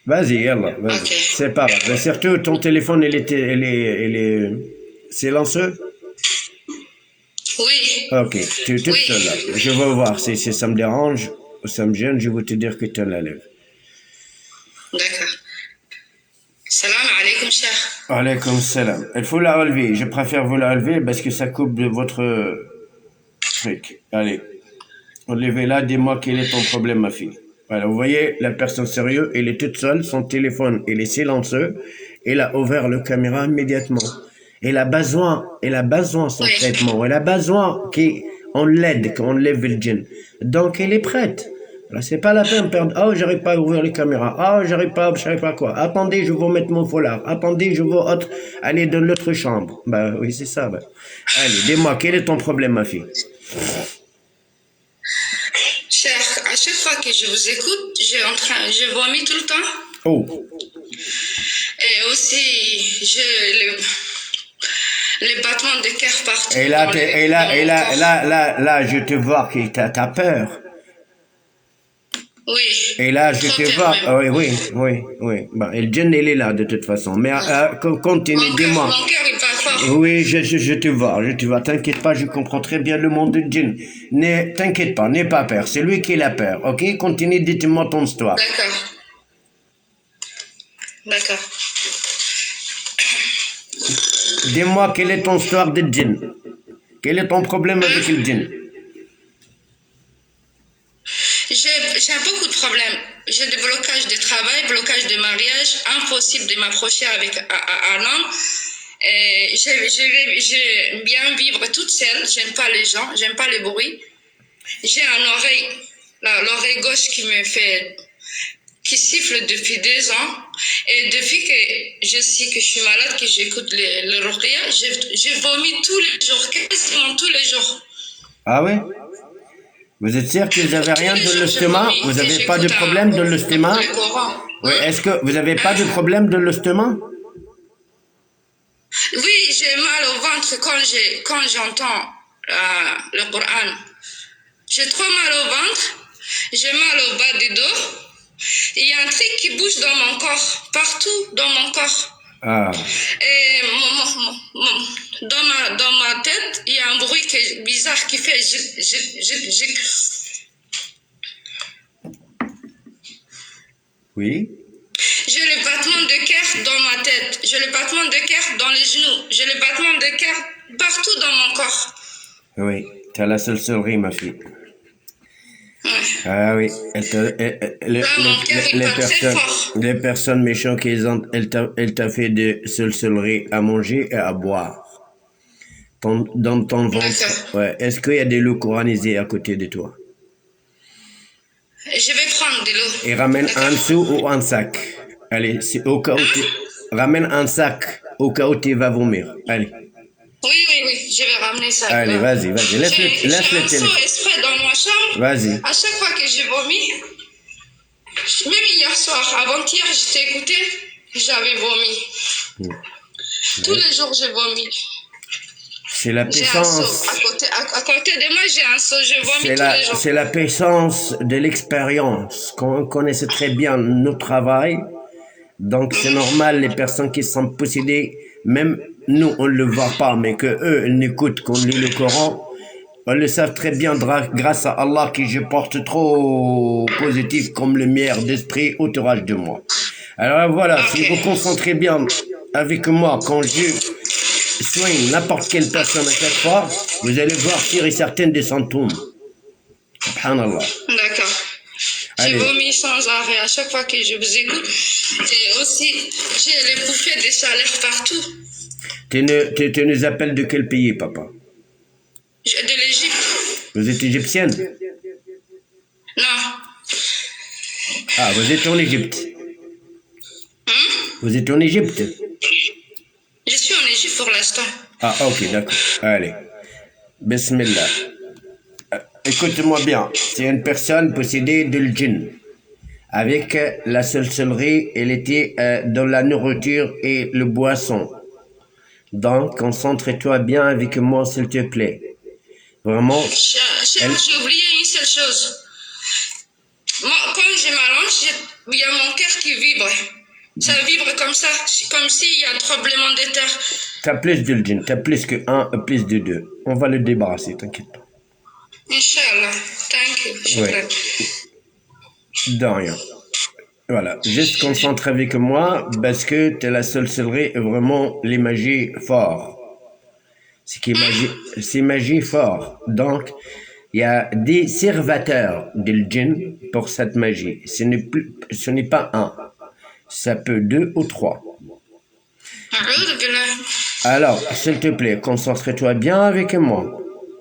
Vas-y, yallah, vas-y. Okay. C'est pas grave. Mais surtout, ton téléphone, il est silencieux? Oui. Ok, tu es toute seule là. Je vais voir si ça me dérange ou ça me gêne, je vais te dire que tu l'enlèves. D'accord. Salam alaikum, cher. Alaykoum salam. Il faut la relever. Je préfère vous la relever parce que ça coupe de votre truc. Allez. Enlevez-la, dis-moi quel est ton problème, ma fille. Voilà, vous voyez, la personne sérieuse, elle est toute seule, son téléphone, il est silencieux, elle a ouvert la caméra immédiatement. Elle a besoin son traitement, elle a besoin qu'on l'aide, qu'on lève le djinn. Donc, elle est prête. Là, c'est pas la peine de perdre. Oh, j'arrive pas à ouvrir les caméras. Oh, j'arrive pas quoi. Attendez, je vais mettre mon foulard. Attendez, je vais aller dans l'autre chambre. Bah oui, c'est ça. Bah. Allez, dis-moi, quel est ton problème, ma fille? Cher, à chaque fois que je vous écoute, je vomis tout le temps. Oh. Et aussi, les battements de cœur partout. Et là, je te vois que t'as peur. Oui. Et là, je te vois. Oui. Bah, et le djinn, il est là de toute façon. Mais continue, dis-moi. Mon cœur est pas fort. Oui, je te vois. T'inquiète pas, je comprends très bien le monde du djinn. T'inquiète pas, n'aie pas peur. C'est lui qui a la peur. Ok, continue, dites-moi ton histoire. D'accord. D'accord. Dis-moi, quelle est ton histoire de djinn? Quel est ton problème avec le djinn? J'ai beaucoup de problèmes. J'ai des blocages de travail, blocages de mariage, impossible de m'approcher avec un homme. Et j'aime bien vivre toute seule. J'aime pas les gens, j'aime pas le bruit. J'ai l'oreille gauche qui siffle depuis 2 ans. Et depuis que je sais que je suis malade, que j'écoute le ruqya, je vomis tous les jours, quasiment tous les jours. Ah oui? Vous êtes sûr que vous n'avez rien de l'estomac? Vous n'avez pas de problème de l'estomac? Oui, est-ce que vous n'avez pas de problème de l'estomac? Oui, j'ai mal au ventre quand j'entends le Coran. J'ai trop mal au ventre, j'ai mal au bas du dos. Il y a un truc qui bouge dans mon corps, partout dans mon corps. Ah. Et dans ma tête, il y a un bruit bizarre qui fait jic. Oui. J'ai le battement de cœur dans ma tête, j'ai le battement de cœur dans les genoux, j'ai le battement de cœur partout dans mon corps. Oui, tu as la sorcellerie, ma fille. Ah oui, les personnes méchantes elle t'a fait de sorcellerie à manger et à boire. Dans ton ventre. Ouais. Est-ce qu'il y a des lots coranisés à côté de toi? Je vais prendre de l'eau. Et ramène un seau ou un sac. Allez, c'est au cas où ramène un sac au cas où tu vas vomir. Allez. Oui, je vais ramener ça. Allez, vas-y, laisse le téléphone. J'ai un seau exprès dans ma chambre. Vas-y. À chaque fois que je vomis, même hier soir, avant-hier, je t'ai écouté, j'avais vomi. Tous les jours, je vomis. C'est la puissance. À côté de moi, j'ai un seau, je vomis tous les jours. C'est la puissance de l'expérience. Qu'on connaissait très bien notre travail. Donc, c'est normal, les personnes qui sont possédées, même nous, on ne le voit pas, mais que eux, ils n'écoutent qu'on lit le Coran, on le savent très bien grâce à Allah qui je porte trop positif comme lumière d'esprit autour de moi. Alors voilà, si vous concentrez bien avec moi quand je soigne n'importe quelle personne à chaque fois, vous allez voir tirer certaines des symptômes. Subhanallah. D'accord. J'ai vomi sans arrêt à chaque fois que je vous écoute. Et aussi, j'ai les bouffées de chaleur partout. Tu nous appelles de quel pays, papa? De l'Égypte. Vous êtes égyptienne? Non. Ah, vous êtes en Égypte. Vous êtes en Égypte? Je suis en Égypte pour l'instant. Ah, ok, d'accord. Allez. Bismillah. Écoute-moi bien. C'est une personne possédée de djinn. Avec la sorcellerie, elle était dans la nourriture et le boisson. Donc, concentre-toi bien avec moi, s'il te plaît. Vraiment. J'ai oublié une seule chose. Moi, quand je m'allonge, il y a mon cœur qui vibre. Ça vibre comme ça, comme s'il y a un tremblement de terre. T'as plus de djinn, t'as plus que 1, plus de 2. On va le débarrasser, t'inquiète pas. Inch'Allah, thank you. Ouais. De rien. Voilà, juste concentre avec moi parce que t'es la sorcellerie est vraiment les magies fort. C'est magie fort. Donc, il y a des serviteurs de djinn pour cette magie. Ce n'est pas un. Ça peut 2 ou 3. Alors, s'il te plaît, concentre-toi bien avec moi.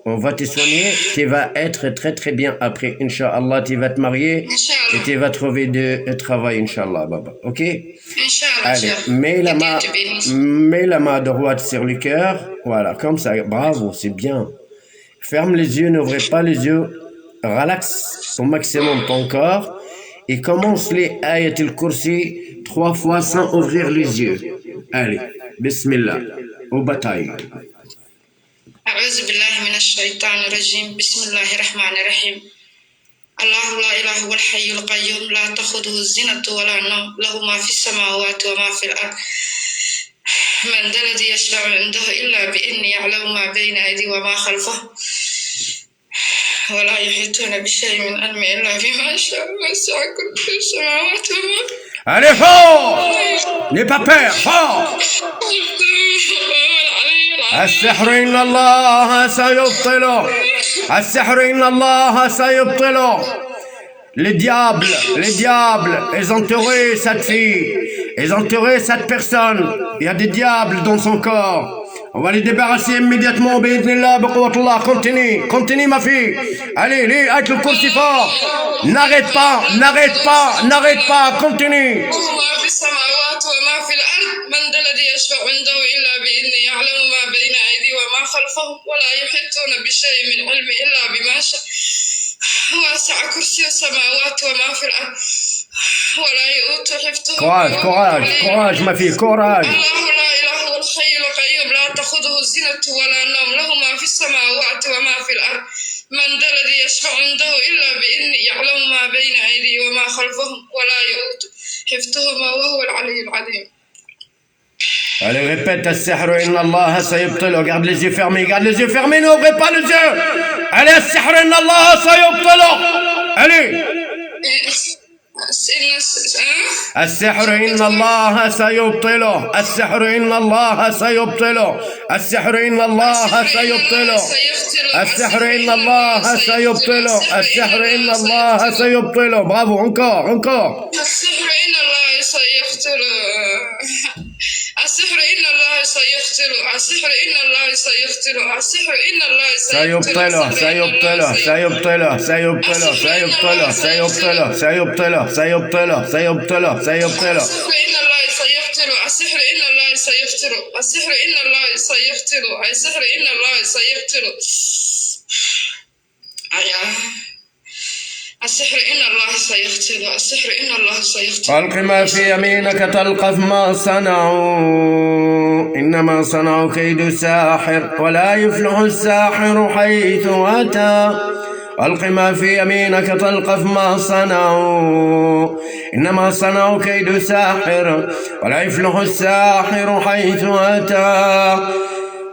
On va te soigner, tu vas être très très bien après, Inch'Allah, tu vas te marier et tu vas trouver de travail, Inch'Allah, Baba. Ok? Allez, mets la main droite sur le cœur, voilà, comme ça, bravo, c'est bien. Ferme les yeux, n'ouvrez pas les yeux, relaxe au maximum ton corps et commence les ayat al-Kursi 3 fois sans ouvrir les yeux. Allez, Bismillah, aux batailles. أعوذ بالله من الشيطان الرجيم بسم الله الرحمن الرحيم الله لا إله هو الحي القيوم لا تأخذه سنة ولا نوم له ما في السماوات وما في الأرض من ذا الذي يشفع عنده إلا بإذنه يعلم ما بين أيديهم وما خلفهم ولا يحيطون بشيء من علمه إلا بما شاء وسع كرسيه السماوات والأرض. Allez, fort! N'aie pas peur, fort! السحر إن الله سيبطله السحر إن الله سيبطله. Les diables, ils ont tué cette fille, ils ont tué cette personne. Il y a des diables dans son corps. On va les débarrasser immédiatement. Continue ma fille. Allez, avec le kursi fort. N'arrête pas, continue. Courage ma fille, courage. لا تأخذه الزنة ولا النوم له ما في السماوات وما في الأرض من ذا الذي يشفع عنده إلا بإذنه يعلم ما بين أيديهم وما خلفهم ولا يؤوت حفظهما وهو العلي العظيم. Allez, répète السحر إن الله سيبطله. Garde les yeux fermés, n'ouvrez pas les yeux. Allez, السحر إن الله سيبطله. Allez. السحر إن الله سيبطله السحر إن الله سيبطله السحر إن الله سيبطله السحر إن الله سيبطله السحر إن الله سيبطله. Bravo, encore. السحر إن الله سيبطله السحر إن الله سيبطله السحر إن الله سيبطله السحر إن الله سيبطله سيبطله السحر إن الله سيبطله السحر إن الله سيبطله السحر إن الله سيبطله السحر إن الله سيقتله السحر إن الله سيقتله. ألق ما في يمينك تلقف ما صنعوا إنما صنعوا كيد ساحر ولا يفلح الساحر حيث أتى. ألق ما في يمينك تلقف ما صنعوا إنما صنعوا كيد ساحر ولا يفلح الساحر حيث أتى.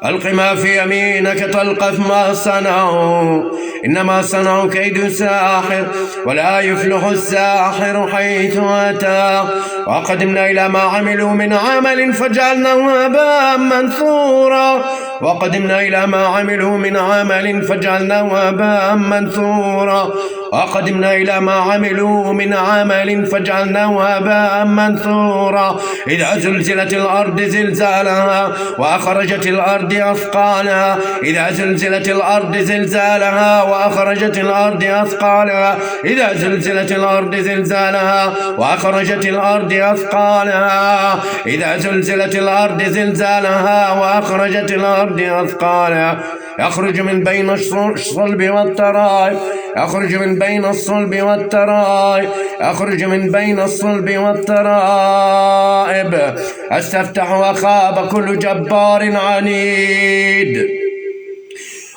ألق ما في يمينك تلقف ما صنعوا إنما صنعوا كيد ساحر ولا يفلح الساحر حيث أتى. وقدمنا إلى ما عملوا من عمل فجعلناه هباء منثورا وقدمنا إلى ما عملوا من عمل فجعلناه هباء منثورا وقدمنا إلى ما عملوا من عمل فجعلناه هباء منثورا. إذا زلزلت الأرض زلزالها وأخرجت الأرض أثقالها إذا زلزلت الأرض زلزالها وأخرجت الأرض أثقالها إذا زلزلت الأرض زلزالها وأخرجت الأرض أثقالها إذا زلزلت الأرض زلزالها وأخرجت الأرض أثقالها. يخرج من بين الصلب والترائب يخرج من بين الصلب والترائب يخرج من بين الصلب والترائب. استفتح وخاب كل جبار عنيد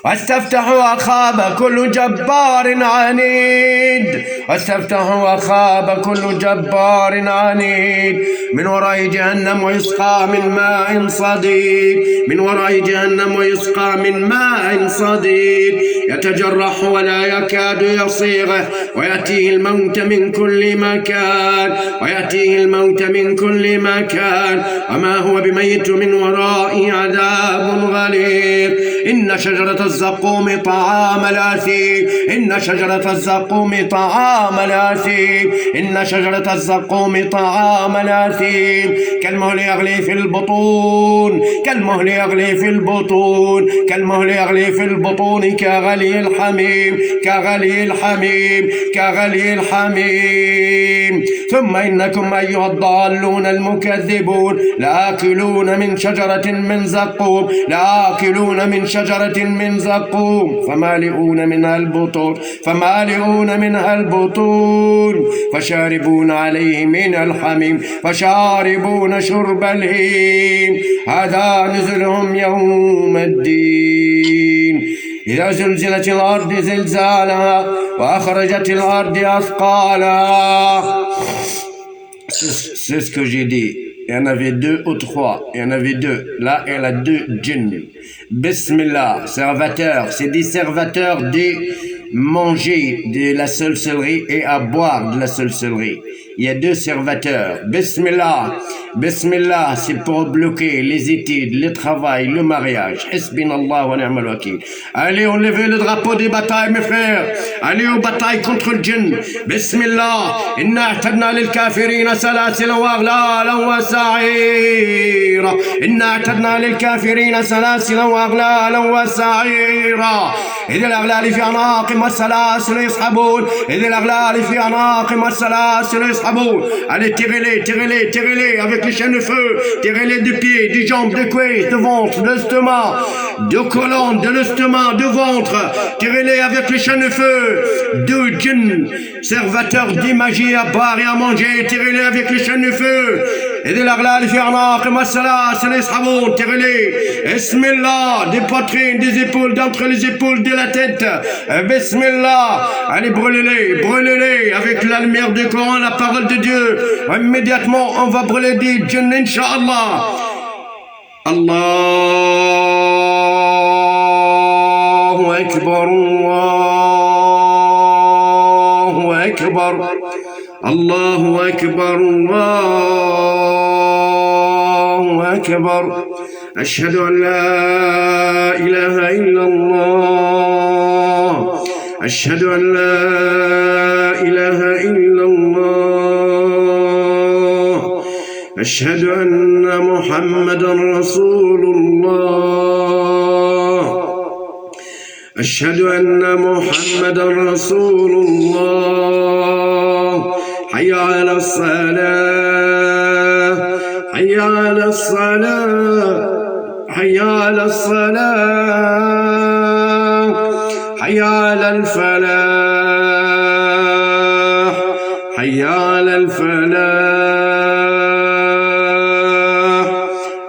واستفتح وخاب كل جبار عنيد واستفتح وخاب كل جبار عنيد. من وراء جهنم ويسقى من ماء صديد من وراء جهنم ويسقى من ماء صديد. يتجرح ولا يكاد يصيغه ويأتيه الموت من كل مكان ويأتيه الموت من كل مكان وما هو بميت من ورائه عذاب غليظ. إن شجرة الزقوم طعام الأثيم إن شجرة الزقوم طعام الأثيم إن شجرة الزقوم طعام الأثيم. كالمهل يغلي في البطون كالمهل يغلي في البطون كالمهل يغلي في البطون كغلي الحميم كغلي الحميم كغلي الحميم. ثم إنكم أيها الضالون المكذبون لآكلون من شجرة من زقوم لآكلون من شجرة من زقوم فمالئون منها البطون فشاربون عليه من الحميم فشاربون شرب الهيم. هذا نزلهم يوم الدين. إذا زلزلت الأرض زلزالها وأخرجت الأرض أثقالها. C'est ce que j'ai dit. Il y en avait 2 ou 3. Il y en avait 2. Là, il y en a 2 djinns. Bismillah, serviteurs. C'est des serviteurs de manger de la sorcellerie et à boire de la sorcellerie. il y a 2 serviteurs. Bismillah. Bismillah, c'est pour bloquer les études, le travail, le mariage. Hasbinallah wa ni'mal wakil. Allez, on lève le drapeau des batailles, mes frères. Allez aux batailles contre le djinn. Bismillah. Inna a'tadna lil kafirina salasila wa aghlalan wa sa'ira. Inna a'tadna lil kafirina salasila wa aghlalan wa sa'ira. إذ الأغلال في أعناقهم والسلاسل يسحبون إذ الأغلال في أعناقهم والسلاسل يسحبون. Allez, tirez-les, tirez-les, tirez-les avec les chaînes de feu, tirez-les de pieds, des jambes, de cuisses, de ventre, de l'estomac, de colonne, de l'estomac, de ventre, tirez-les avec les chaînes de feu. 2 djinns, serviteurs d'imagie à boire et à manger, tirez-les avec les chaînes de feu. إذ الأغلال في أعناقهم والسلاسل يسحبون. Tirez-les. Bismillah, des poitrines, des épaules, d'entre les épaules, de la tête. Bismillah. Allez, brûlez-les, brûlez-les avec la lumière du Coran, la parole de Dieu. Immédiatement, on va brûler des djinns, Inch'Allah. Allahu Akbar, Allahu Akbar, Allahu Akbar, Allahu Akbar. أشهد أن لا إله إلا الله أشهد أن لا إله إلا الله أشهد أن محمدا رسول الله أشهد أن محمدا رسول الله حي على الصلاة حي على الصلاة حي على الصلاة حي على الفلاح حي على الفلاح.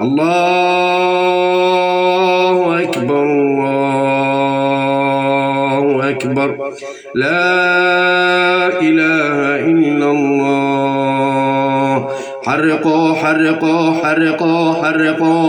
الله أكبر الله أكبر لا إله إلا الله. حرقوا حرقوا حرقوا حرقوا.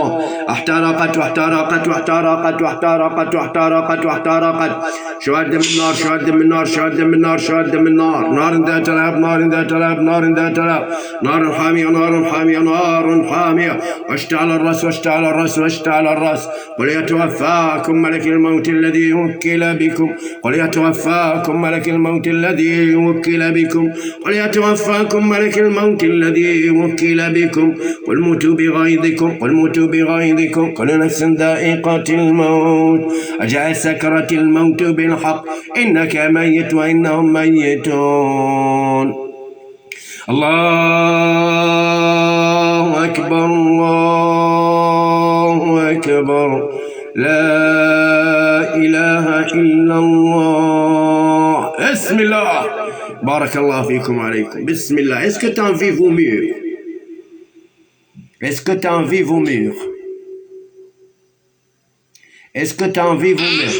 احترقت واحترقت واحترقت واحترقت واحترقت واحترقت. شهد من النار شهد من النار شهد من النار شهد من النار. نار ذات لهب نار ذات لهب نار ذات لهب. نار حامية نار حامية نار حامية. واشتعل الرأس واشتعل الرأس واشتعل الرأس. قل يتوفاكم ملك الموت الذي وكل بكم. قل يتوفاكم ملك الموت الذي وكل بكم. قل يتوفاكم ملك الموت الذي وكل بكم. قل موتوا بغيظكم قل موتوا بغيظكم كل نفس ذائقة الموت. أجاء سكرة الموت بالحق إنك ميت وإنهم ميتون. الله أكبر الله أكبر لا إله إلا الله. بسم الله. بارك الله فيكم وعليكم. بسم الله. Est-ce que tu as envie vomir? Est-ce que tu as envie vomir? Est-ce que tu as envie vomir?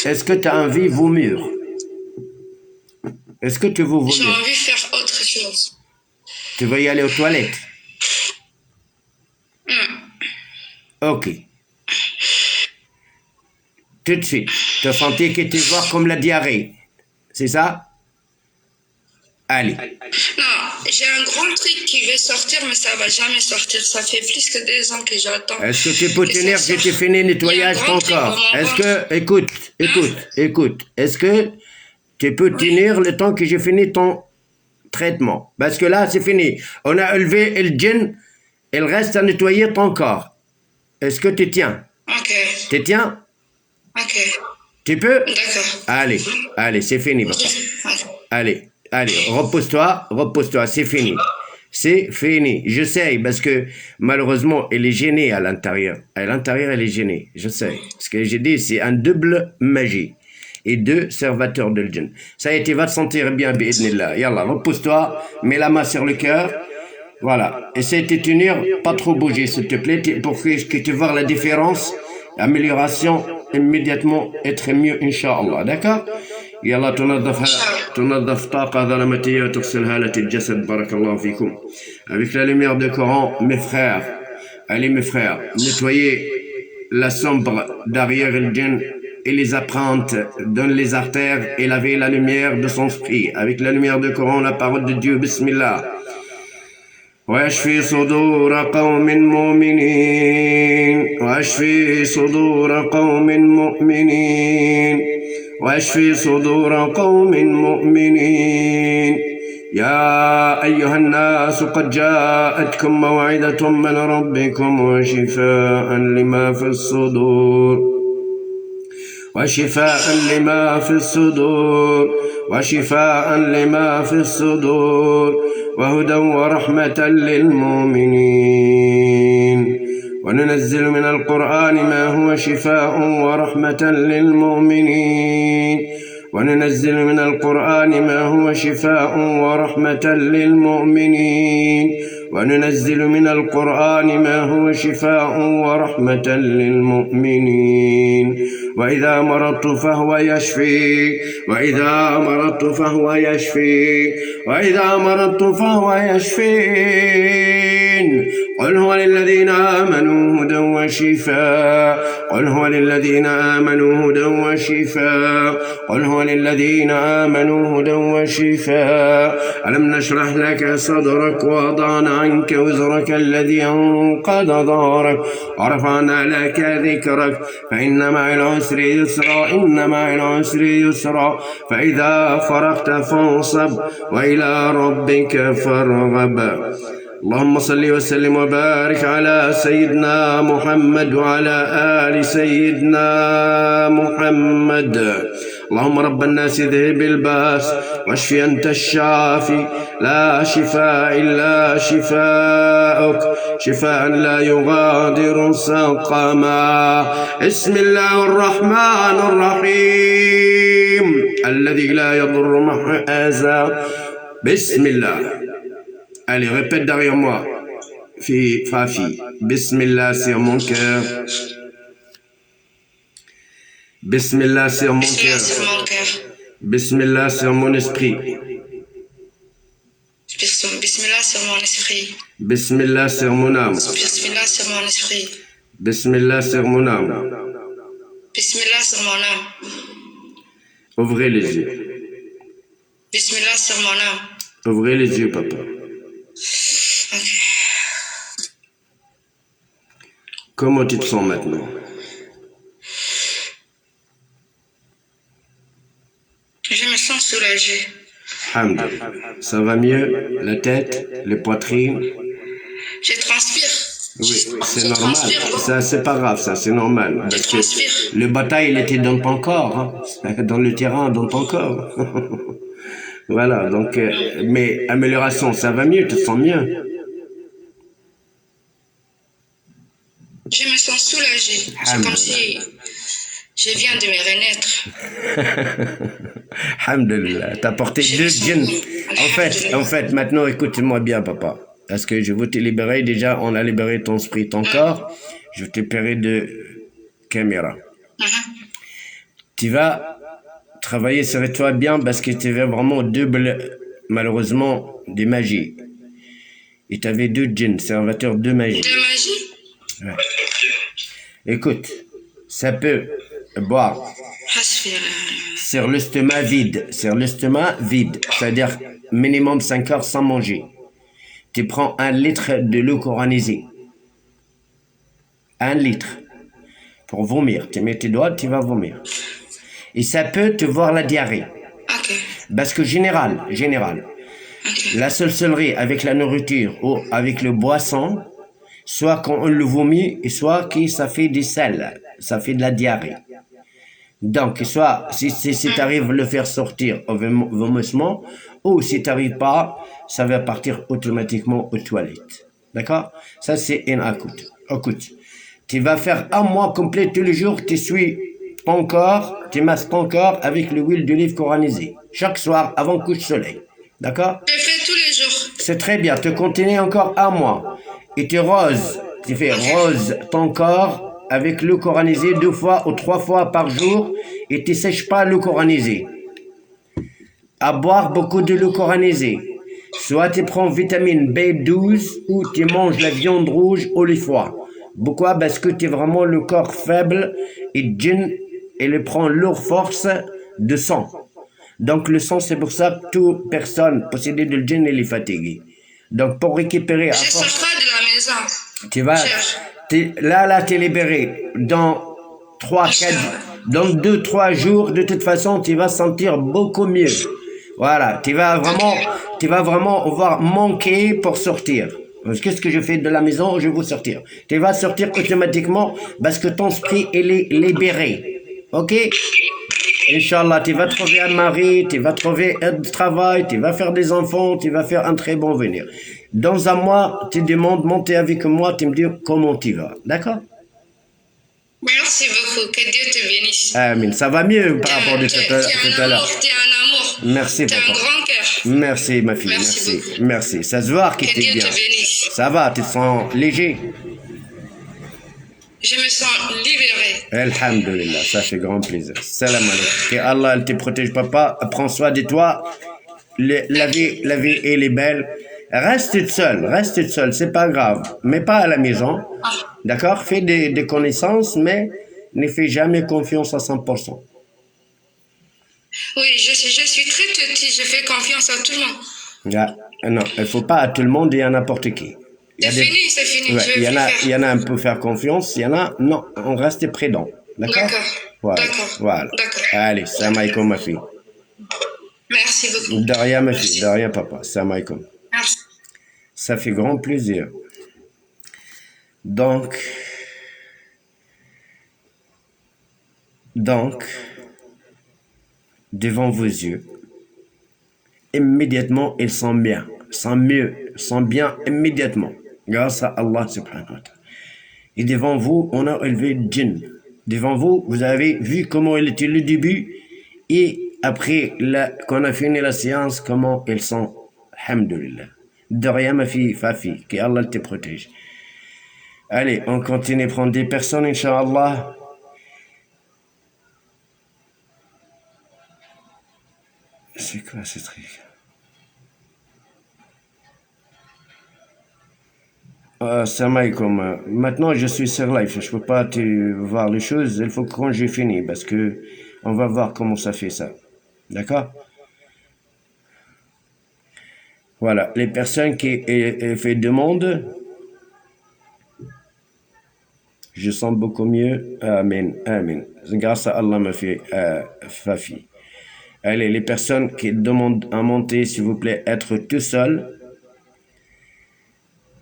Est-ce que tu as envie vomir? Est-ce que tu veux vomir? J'ai envie de faire autre chose. Tu veux y aller aux toilettes? Ok. Tout de suite. Tu as senti que tu vois comme la diarrhée. C'est ça? Allez. Non, j'ai un grand truc qui veut sortir, mais ça va jamais sortir. Ça fait plus que 2 ans que j'attends. Est-ce que tu peux tenir que tu finis le nettoyage de ton corps? Est-ce que, écoute. Est-ce que tu peux tenir le temps que j'ai fini ton traitement? Parce que là, c'est fini. On a élevé le djinn, il reste à nettoyer ton corps. Est-ce que tu tiens? Ok. Tu tiens? Ok. Tu peux? D'accord. Allez, c'est fini, papa. Allez, repose-toi, c'est fini. C'est fini. Je sais, parce que malheureusement, elle est gênée à l'intérieur. À l'intérieur, elle est gênée. Je sais. Ce que j'ai dit, c'est un double magie. Et 2 serviteurs de djinn. Ça a été, va te sentir bien, bi'idnillah. Yallah, repose-toi, mets la main sur le cœur. Voilà. Essaye de tenir, pas trop bouger, s'il te plaît, pour que tu vois la différence. Amélioration, immédiatement, être mieux, Inch'Allah. D'accord? يلا تنظف طاقة ظلمتية وتغسل هالة الجسد. بارك الله فيكم. Avec la lumière du Coran, mes frères, allez mes frères, nettoyez la sombre derrière le djinn et les apprenti dans les artères et laver la lumière de son esprit avec la lumière du Coran, la parole de Dieu. Bismillah. واشفي صدور قوم مؤمنين واشفي صدور قوم مؤمنين واشفي صدور قوم مؤمنين يا أيها الناس قد جاءتكم موعظة من ربكم وشفاء لما في الصدور وشفاء لما في الصدور وشفاء لما في الصدور وهدى ورحمة للمؤمنين وننزل من القرآن ما هو شفاء ورحمة للمؤمنين وننزل من القرآن ما هو شفاء ورحمة للمؤمنين وننزل من القرآن ما هو شفاء ورحمة للمؤمنين وإذا مرضت فهو يشفي وإذا مرضت فهو يشفي وإذا مرضت فهو يشفين قل هو للذين آمنوا هدى وشفاء قل هو للذين آمنوا هدى وشفاء قل هو للذين آمنوا هدى وشفاء ألم نشرح لك صدرك ووضعنا عنك وزرك الذي أنقض ظهرك ورفعنا لك ذكرك فإن مع العسر يسرا إن مع العسر يسرا فإذا فرغت فانصب وإلى ربك فارغب. اللهم صل وسلم وبارك على سيدنا محمد وعلى آل سيدنا محمد. اللهم رب الناس ذهب الباس واشفي أنت الشافي لا شفاء إلا شفاءك شفاء لا يغادر سقما. بسم الله الرحمن الرحيم الذي لا يضر مع أذى. بسم الله. Allez, répète derrière moi. Fafi. Bismillah sur mon cœur. Bismillah sur mon cœur. Bismillah sur mon esprit. Bismillah sur mon esprit. Bismillah sur mon âme. Bismillah sur mon esprit. Bismillah sur mon âme. Bismillah sur mon âme. Ouvrez les yeux. Bismillah sur mon âme. Ouvrez les yeux, papa. Ok. Comment tu te sens maintenant? Je me sens soulagée. Alhamdulillah. Ça va mieux? La tête, les poitrines? Je transpire. Oui, c'est normal. Ça, c'est pas grave, ça, c'est normal. Parce que le bataille, il était dans ton corps, hein? Dans le terrain, dans ton corps. Voilà, donc, mais amélioration, ça va mieux, tu te sens mieux. Je me sens soulagée. C'est comme si je viens de me renaître. Alhamdulillah, t'as porté 2 djinns. En fait, maintenant, écoute-moi bien, papa. Parce que je veux te libérer. Déjà, on a libéré ton esprit, ton corps. Je vais te libérer de caméra. Tu vas travailler sur toi bien parce que tu avais vraiment double, malheureusement, des magies. Et tu avais 2 djinns, serviteurs de magie. De magie? Ouais. Écoute, ça peut boire sur l'estomac vide, c'est-à-dire minimum 5 heures sans manger. Tu prends 1 litre de l'eau coranisée. 1 litre. Pour vomir. Tu mets tes doigts, tu vas vomir. Et ça peut te voir la diarrhée. Okay. Parce que général, okay. La sorcellerie avec la nourriture ou avec le boisson, soit quand on le vomit, et soit que ça fait du sel, ça fait de la diarrhée. Donc, soit si tu arrives à le faire sortir au vomissement, ou si tu n'arrives pas, ça va partir automatiquement aux toilettes. D'accord? Ça, c'est une écoute. Écoute, tu vas faire 1 mois complet tous les jours, tu suis ton corps, tu masses ton corps avec l'huile d'olive coranisée. Chaque soir, avant le couche de soleil. D'accord? Je fais tous les jours. C'est très bien. Tu continues encore 1 mois. Et tu roses. Tu fais rose ton corps avec l'eau coranisée 2 fois ou 3 fois par jour. Et tu ne sèches pas l'eau coranisée. À boire beaucoup de l'eau coranisée. Soit tu prends vitamine B12 ou tu manges la viande rouge ou les foies. Pourquoi? Parce que tu es vraiment le corps faible et djinn il prend leur force de sang. Donc le sang, c'est pour ça que toute personne possédée de djinn, elle est fatiguée. Donc pour récupérer à Je force, sors pas de la maison. tu vas, Cherche. là, tu es libéré. Dans 2-3 jours, de toute façon, tu vas sentir beaucoup mieux. Voilà, tu vas vraiment avoir manqué pour sortir. Qu'est-ce que je fais de la maison? Je veux sortir. Tu vas sortir automatiquement parce que ton esprit, il est libéré. Ok? Inch'Allah, tu vas trouver un mari, tu vas trouver un travail, tu vas faire des enfants, tu vas faire un très bon venir. Dans un mois, tu demandes, monter avec moi, tu me dis comment tu vas. D'accord? Merci beaucoup. Que Dieu te bénisse. Amin. Ça va mieux par rapport à tout à l'heure. T'es un amour. Merci, T'as un papa. grand cœur. Merci, ma fille. Merci Merci. beaucoup. Merci. Ça se voit que Que tu es Dieu bien. te bénisse. Ça va, tu te sens léger. Je me sens libérée. Alhamdulillah, ça fait grand plaisir. Salam alaikum. Que Allah te protège, papa. Prends soin de toi. La vie, elle est belle. Reste toute seule, c'est pas grave. Mais pas à la maison. D'accord? Fais des connaissances, mais ne fais jamais confiance à 100%. Oui, je suis très petite. Je fais confiance à tout le monde. Non, il faut pas à tout le monde et à n'importe qui. C'est fini. Ouais, Je vais plus faire. il y en a un peu faire confiance, il y en a, non, on reste prudent. D'accord? D'accord. Voilà. D'accord. Voilà. D'accord. Allez, salam alaikum, ma fille. Merci beaucoup. De rien, ma fille, de rien, papa. Salam alaikum. Merci. Ça fait grand plaisir. Donc, devant vos yeux, immédiatement, ils sont bien, sont mieux, sont bien immédiatement, grâce à Allah subhanahu wa ta'ala. Et devant vous, on a élevé le djinn. Devant vous, vous avez vu comment il était le début, et après qu'on a fini la séance, comment ils sont, alhamdulillah. De rien, ma fille, Fafi, que Allah te protège. Allez, on continue à prendre des personnes, Inch'Allah. C'est quoi ce truc? Salam alaikum. Maintenant, je suis sur live. Je peux pas te voir les choses. Il faut que quand j'ai fini, parce que on va voir comment ça fait ça. D'accord? Voilà. Les personnes qui fait demande, je sens beaucoup mieux. Amen. Amen. Grâce à Allah, ma fille, Fafi. Allez, les personnes qui demandent à monter, s'il vous plaît, être tout seul.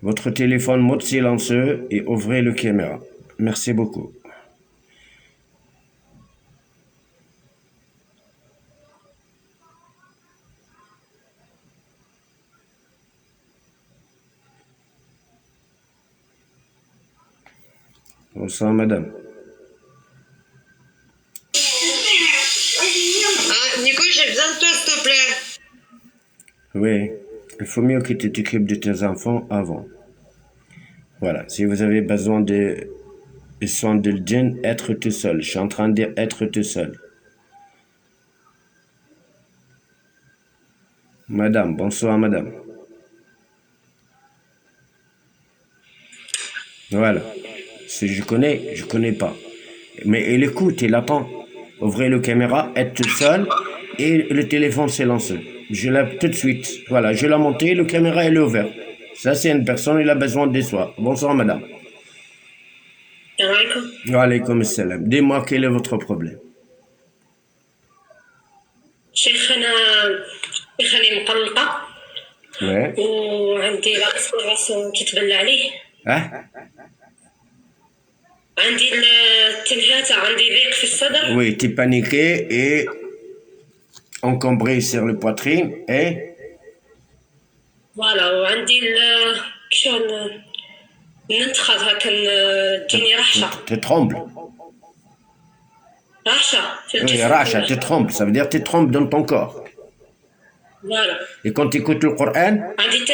Votre téléphone mode silencieux et ouvrez le caméra. Merci beaucoup. Bonsoir, madame. Nico, j'ai besoin de toi, s'il te plaît. Oui, il faut mieux que tu t'occupes de tes enfants avant. Voilà, si vous avez besoin de soins de djinn, être tout seul. Je suis en train de dire être tout seul. Madame, bonsoir, madame. Voilà. Si je connais pas. Mais il écoute, il attend. Ouvrez le caméra, être tout seul et le téléphone silencieux. Je l'ai tout de suite. Voilà, je l'ai monté, le caméra est ouvert. Ça, c'est une personne, il a besoin de soi. Bonsoir, madame. Wa alaykoum salam. Dis-moi, quel est votre problème? شيخ أنا يخلي مقلقة Ouais. وعندي راس كيتبلى عليه Hein? عندي التنهاتة عندي ضيق في الصدر Oui, tu es paniqué et encombré sur le poitrine et فوالا وعندي شلون ننتخض هكا تجيني رحشة tu trembles. رحشة في Oui, الجسم Racha, كله. tu trembles. Ça veut dire que tu trembles dans ton corps. فوالا Et quand tu écoutes le Coran, عندي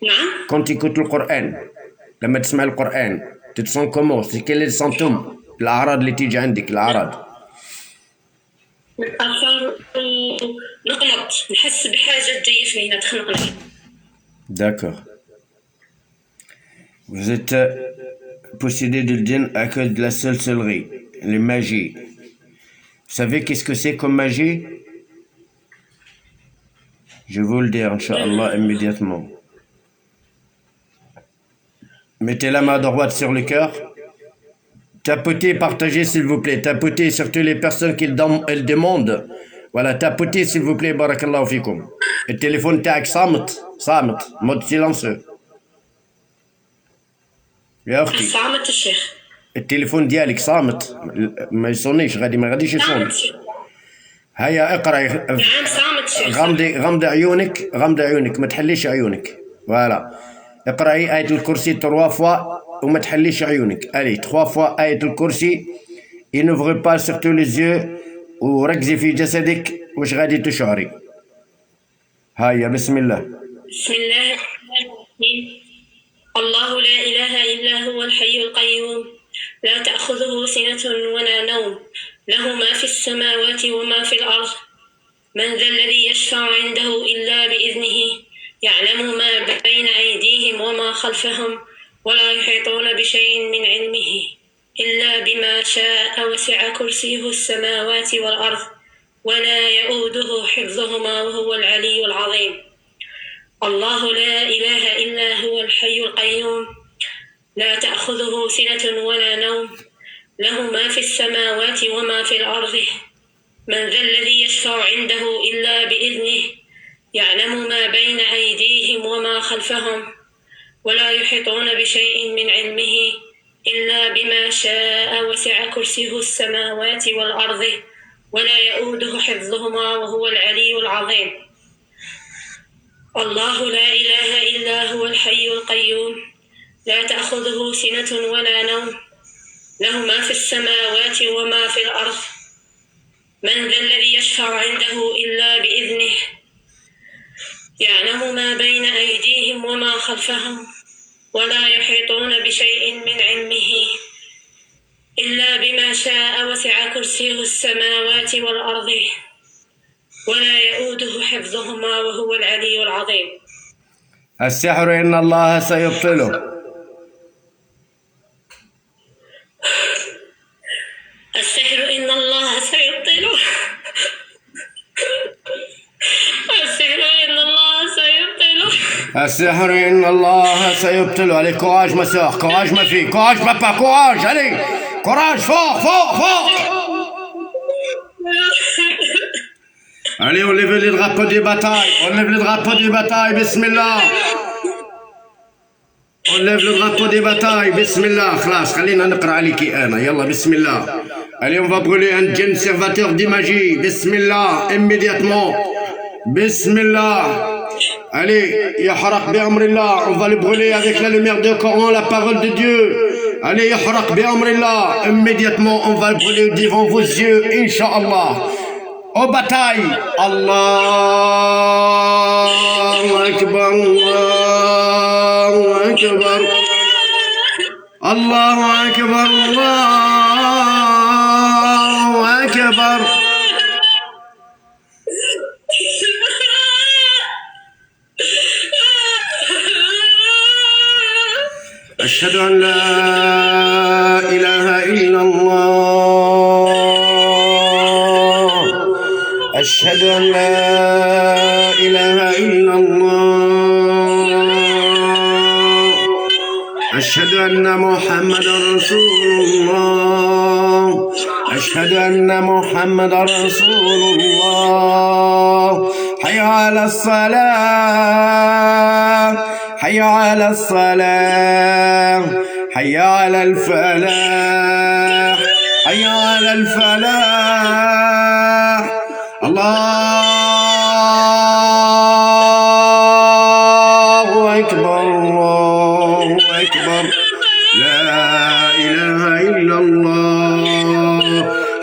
نعم quand tu écoutes le Coran, لما تسمع القرآن, tu te sens comment? C'est quel est le symptôme? الأعراض اللي تيجي عندك, الأعراض. نتأثر نقنط نحس بحاجة جاية في هنا تخنقني D'accord. Vous êtes possédé de djinn à cause de la sorcellerie. les magies. Vous savez qu'est-ce que c'est comme magie? Je vais vous le dire, Inch'Allah, immédiatement. Mettez la main droite sur le cœur. Tapotez, partagez s'il vous plaît. Tapotez surtout les personnes qui elles demandent. Voilà, tapotez s'il vous plaît, barakallahu fikum. Le téléphone تاعك صامت, mode silencieux. يا أختي. صامت الشيخ. التليفون ديالك صامت ما يصونيش ما غاديش يصون. هيا اقرأي. نعم صامت الشيخ. غمضي عيونك ما تحليش عيونك. فوالا. اقرأي آية الكرسي 3 fois وما تحليش عيونك. Allez 3 fois آية الكرسي. Et n'ouvrez pas surtout les yeux وركزي في جسدك واش غادي تشعري. هيا بسم الله. بسم الله الرحمن الرحيم. الله لا إله إلا هو الحي القيوم لا تأخذه سنة ولا نوم له ما في السماوات وما في الأرض من ذا الذي يشفع عنده إلا بإذنه يعلم ما بين أيديهم وما خلفهم ولا يحيطون بشيء من علمه إلا بما شاء وسع كرسيه السماوات والأرض ولا يؤوده حفظهما وهو العلي العظيم. الله لا إله إلا هو الحي القيوم لا تأخذه سنة ولا نوم له ما في السماوات وما في الأرض من ذا الذي يشفع عنده إلا بإذنه يعلم ما بين أيديهم وما خلفهم ولا يحيطون بشيء من علمه إلا بما شاء وسع كرسيه السماوات والأرض ولا يؤوده حفظهما وهو العلي العظيم. الله لا إله إلا هو الحي القيوم لا تأخذه سنة ولا نوم له ما في السماوات وما في الأرض من ذا الذي يشفع عنده إلا بإذنه يعلم ما بين أيديهم وما خلفهم ولا يحيطون بشيء من علمه إلا بما شاء وسع كرسيه السماوات والأرض ولا يؤوده حفظهما وهو العلي العظيم. السحر إن الله سيبطله. السحر إن الله سيبطله. السحر إن الله سيبطله. السحر إن الله سيبطله. Allez, courage ma soeur, courage ma fille, courage papa, courage, allez, courage, fort, fort, fort. Allez, on lève les drapeaux des batailles, on lève les drapeaux des batailles, bismillah. On lève le drapeau des batailles, bismillah, خلاص, خلينا نقرأ عليكي أنا, يلا, bismillah. Allez, on va brûler un djinn serviteur de magie, bismillah, immédiatement, bismillah. Allez, يحرق بأمر الله, on va le brûler avec la lumière du Coran, la parole de Dieu. Allez, يحرق بأمر الله, immédiatement, on va le brûler devant vos yeux, Inch'Allah. Aux batailles, Allahu Akbar, Allahu Akbar, Allahu Akbar, Allahu Akbar. أشهد أن لا إله إلا الله. أشهد أن لا إله إلا الله. أشهد أن محمدا رسول الله. أشهد أن محمدا رسول الله. حي على الصلاة، حي على الصلاة، حي على الفلاح، حي على الفلاح. الله أكبر، الله أكبر، لا إله إلا الله.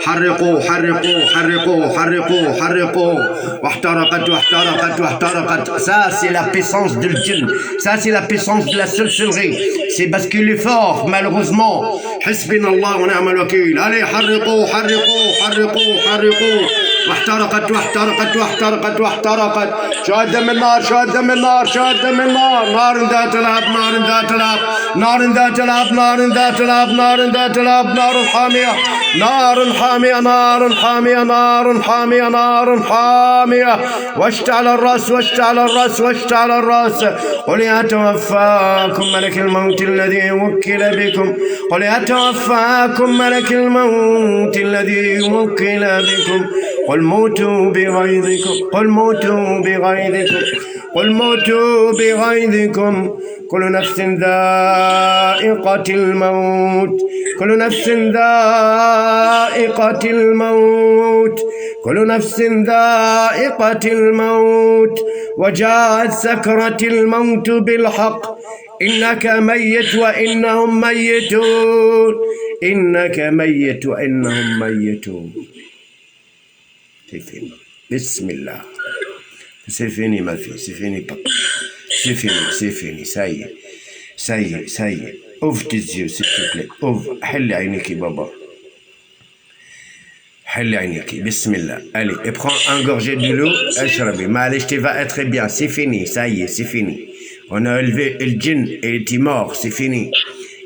حرقوا حرقوا حرقوا حرقوا حرقوا. واحترقت واحترقت واحترقت. Ça c'est la puissance de djinn. Ça c'est la puissance de la sorcellerie. C'est parce qu'il est fort malheureusement. حسبنا الله ونعم الوكيل. Allez حرقوا حرقوا حرقوا حرقوا. واحترقت واحترقت واحترقت واحترقت. شو الدم النار شو الدم النار شو الدم النار. نار ذات الأب نار ذات الأب نار ذات الأب نار ذات الأب نار ذات الأب. نار حامية نار حامية نار حامية نار حامية نار حامية. واشتعل الرأس واشتعل الرأس واشتعل الرأس. قل يتوفاكم ملك الموت الذي وكل بكم. قل يتوفاكم ملك الموت الذي وكل بكم. قل موتوا بغيظكم قل موتوا بغيظكم قل موتوا بغيظكم. كل نفس ذائقة الموت كل نفس ذائقة الموت كل نفس ذائقة الموت. وجاءت سكرة الموت بالحق. إنك ميت وإنهم ميتون إنك ميت وإنهم ميتون. بسم الله. C'est fini ma fille, c'est fini papa. C'est fini, ça y est. Ça y est, ça y est. Ouvre tes yeux s'il te plaît. Ouvre. حل عينيك بابا. حل عينيك. بسم الله. Allez, et prends un gorgée de l'eau. اشربي. معلش tu vas être bien. C'est fini, ça y est, c'est fini. On a élevé le djinn et tu es mort, c'est fini.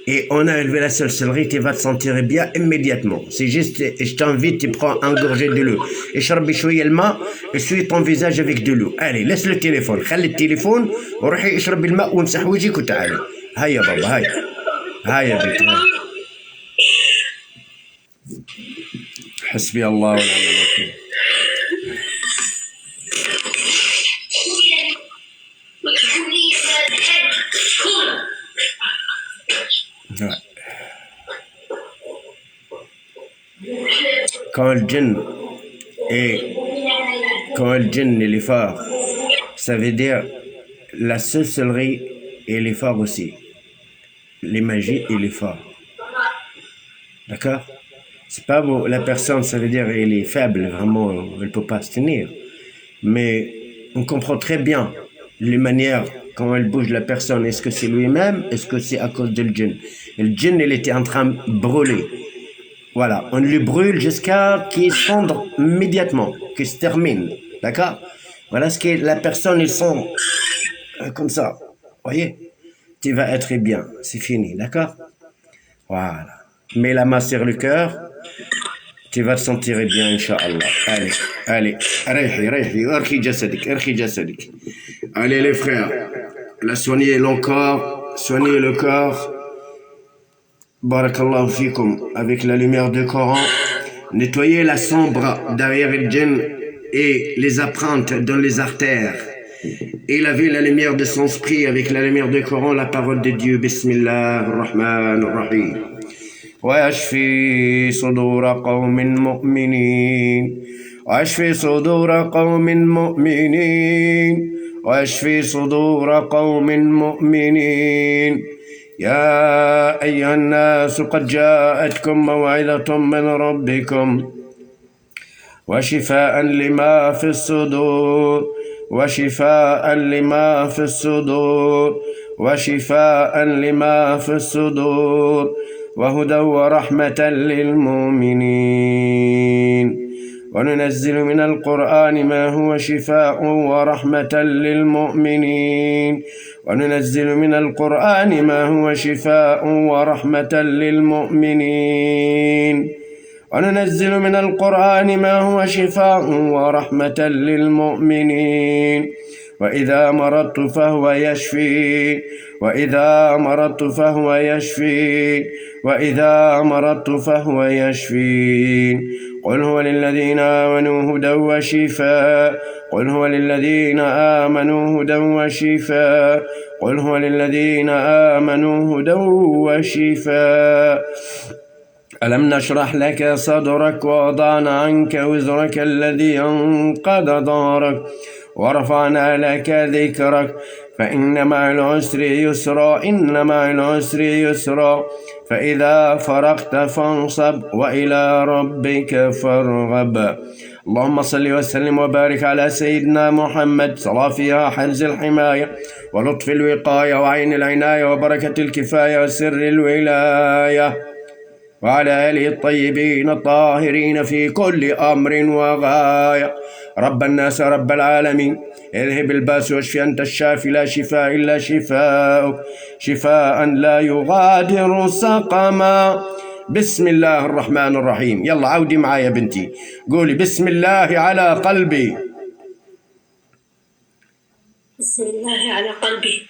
Et on a élevé la sorcellerie, tu vas te sentir bien immédiatement. C'est juste, je t'invite, tu prends un gorgée de l'eau. اشربي شوية الماء, essuie ton visage avec de l'eau. Allez, laisse le téléphone. خلي التليفون وروحي اشربي الماء وامسح وجهك وتعالي. هيا بابا هيا. هيا بنتي. حسبي الله ونعم الوكيل. Quand le djinn il est fort, ça veut dire la sorcellerie il est fort aussi. Les magies il est fort. D'accord? C'est pas beau, la personne ça veut dire elle est faible, vraiment elle peut pas se tenir. Mais on comprend très bien les manières quand elle bouge la personne. Est-ce que c'est lui-même? Est-ce que c'est à cause du djinn? Et le djinn il était en train de brûler. Voilà, on le brûle jusqu'à qu'il s'effondre immédiatement, qu'il se termine, d'accord? Voilà ce que la personne, ils sont comme ça, voyez? Tu vas être bien, c'est fini, d'accord? Voilà. Mets la main sur le cœur, tu vas te sentir bien, Inch'Allah. Allez, allez, ريحي, ارخي جسدك. Allez les frères, la soignez le corps, soignez le corps. Barakallahu fikum, avec la lumière du Coran, nettoyez la sombre derrière le djinn et les empreintes dans les artères. Et lavez la lumière de son esprit avec la lumière du Coran, la parole de Dieu. Bismillah ar-Rahman ar-Rahim. وَيَشْفِي صُدُورَ قَوْمٍ مُؤْمِنِينَ وَيَشْفِي صُدُورَ قَوْمٍ مُؤْمِنِينَ وَيَشْفِي صُدُورَ قَوْمٍ مُؤْمِنِينَ. يا أيها الناس قد جاءتكم موعظة من ربكم وشفاء لما في الصدور وشفاء لما في الصدور وشفاء لما في الصدور وهدى ورحمة للمؤمنين. وننزل من القرآن ما هو شفاء ورحمة للمؤمنين وننزل من القرآن ما هو شفاء ورحمة للمؤمنين وننزل من القرآن ما هو شفاء ورحمة للمؤمنين. وإذا مرضت فهو يشفي وإذا مرضت فهو يشفي وإذا مرضت فهو يشفين. قل هو للذين آمنوا هدى وشفاء قل هو للذين آمنوا هدى وشفاء قل هو للذين آمنوا هدى وشفاء. ألم نشرح لك صدرك ووضعنا عنك وزرك الذي أنقض ظهرك ورفعنا لك ذكرك فإن مع العسر يسرا إن مع العسر يسرا فإذا فرغت فانصب وإلى ربك فارغب. اللهم صل وسلم وبارك على سيدنا محمد صلى فيها حرز الحماية ولطف الوقاية وعين العناية وبركة الكفاية وسر الولاية. وعلى آله الطيبين الطاهرين في كل أمر وغاية. رب الناس رب العالمين اذهب الباس واشف أنت الشافي لا شفاء إلا شفاءك شفاء لا يغادر سقما. بسم الله الرحمن الرحيم. يلا عودي معايا يا بنتي، قولي بسم الله على قلبي. بسم الله على قلبي.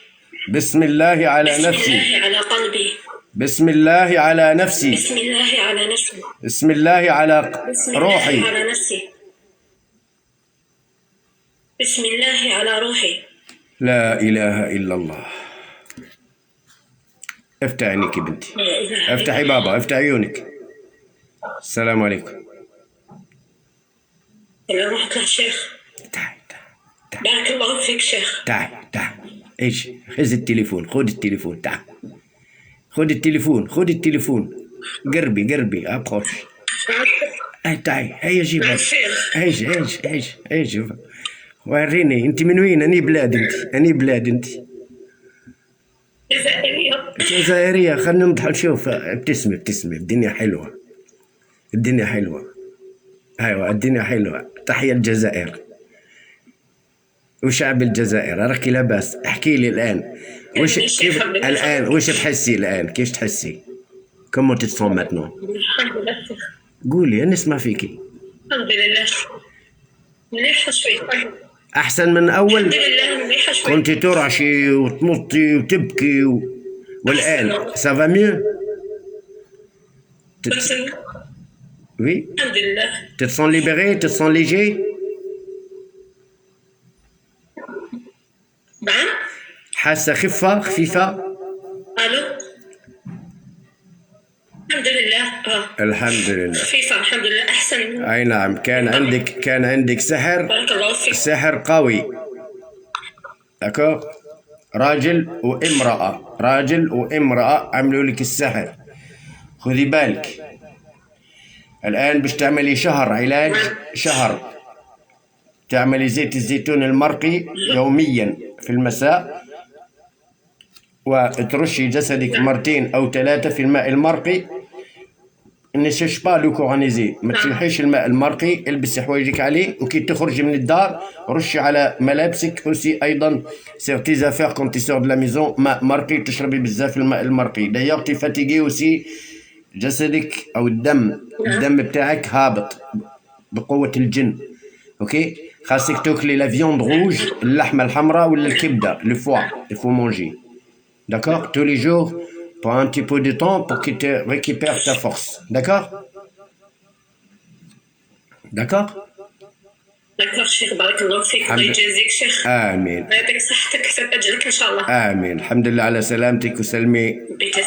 بسم الله على بسم نفسي. الله على قلبي. بسم الله على نفسي. بسم الله على نفسي. بسم الله على بسم روحي. الله على نفسي. بسم الله على روحي. لا إله إلا الله. افتح عينيك يا بنتي، لا إله افتحي بابا، افتحي عيونك. السلام عليكم. إلا ورحمة الله شيخ. تعال بارك الله فيك شيخ. تعال تعال. ايش؟ خذ التليفون، خذ التليفون، تعال خذ التليفون، خذ التليفون. قربي ابخش. تعي هيا جيبها. ايش وريني انت من وين؟ اني بلاد انت جزائرية. خلينا نضحك نشوف. ابتسمي الدنيا حلوة. ايوه الدنيا حلوة. تحية الجزائر وشعب الجزائر. راكي لاباس؟ احكي لي الان كيف الان؟ وش تحسي الان؟ كيف تحسي؟ كومون تتسون ماتنون؟ الحمد لله شيخ. قولي نسمع فيكي. الحمد لله مليحة شوي. احسن من اول؟ الحمد لله مليحة شوي. كنت ترعشي وتمطي وتبكي والان سافا ميو؟ وي الحمد لله. تتسون ليبري؟ تتسون ليجي؟ نعم. حاسة خفيفة؟ الو. الحمد لله. الحمد لله خفيفة الحمد لله أحسن. اي نعم. كان عندك سحر. بارك الله فيك. سحر قوي. داكور. راجل وامرأة عملوا لك السحر. خذي بالك الآن باش تعملي شهر علاج. شهر تعملي زيت الزيتون المرقي يوميا في المساء، وترشي جسدك مرتين أو 3 في الماء المرقي. نشش با لو كورانيزي، ما تشلحيش الماء المرقي. البسي حوايجك عليه، وكي تخرجي من الدار رشي على ملابسك اوسي ايضا سير تي زافير كون تي سور دو لا ميزون ماء مرقي. تشربي بزاف الماء المرقي. دايوغ تي فاتيغي اوسي، جسدك او الدم بتاعك هابط بقوة الجن. اوكي. خاصك تاكلي لا فيوند روج، اللحمة الحمراء ولا الكبدة، لو فوا الفو مونجي. D'accord? Tous les jours, pour un petit peu de temps, pour que tu récupères ta force. D'accord? دكتور شيخ بارك الله فيك. الله يجازيك شيخ. آمين. ويعطيك صحتك كثر أجرك إن شاء الله. آمين. الحمد لله على سلامتك، وسلمي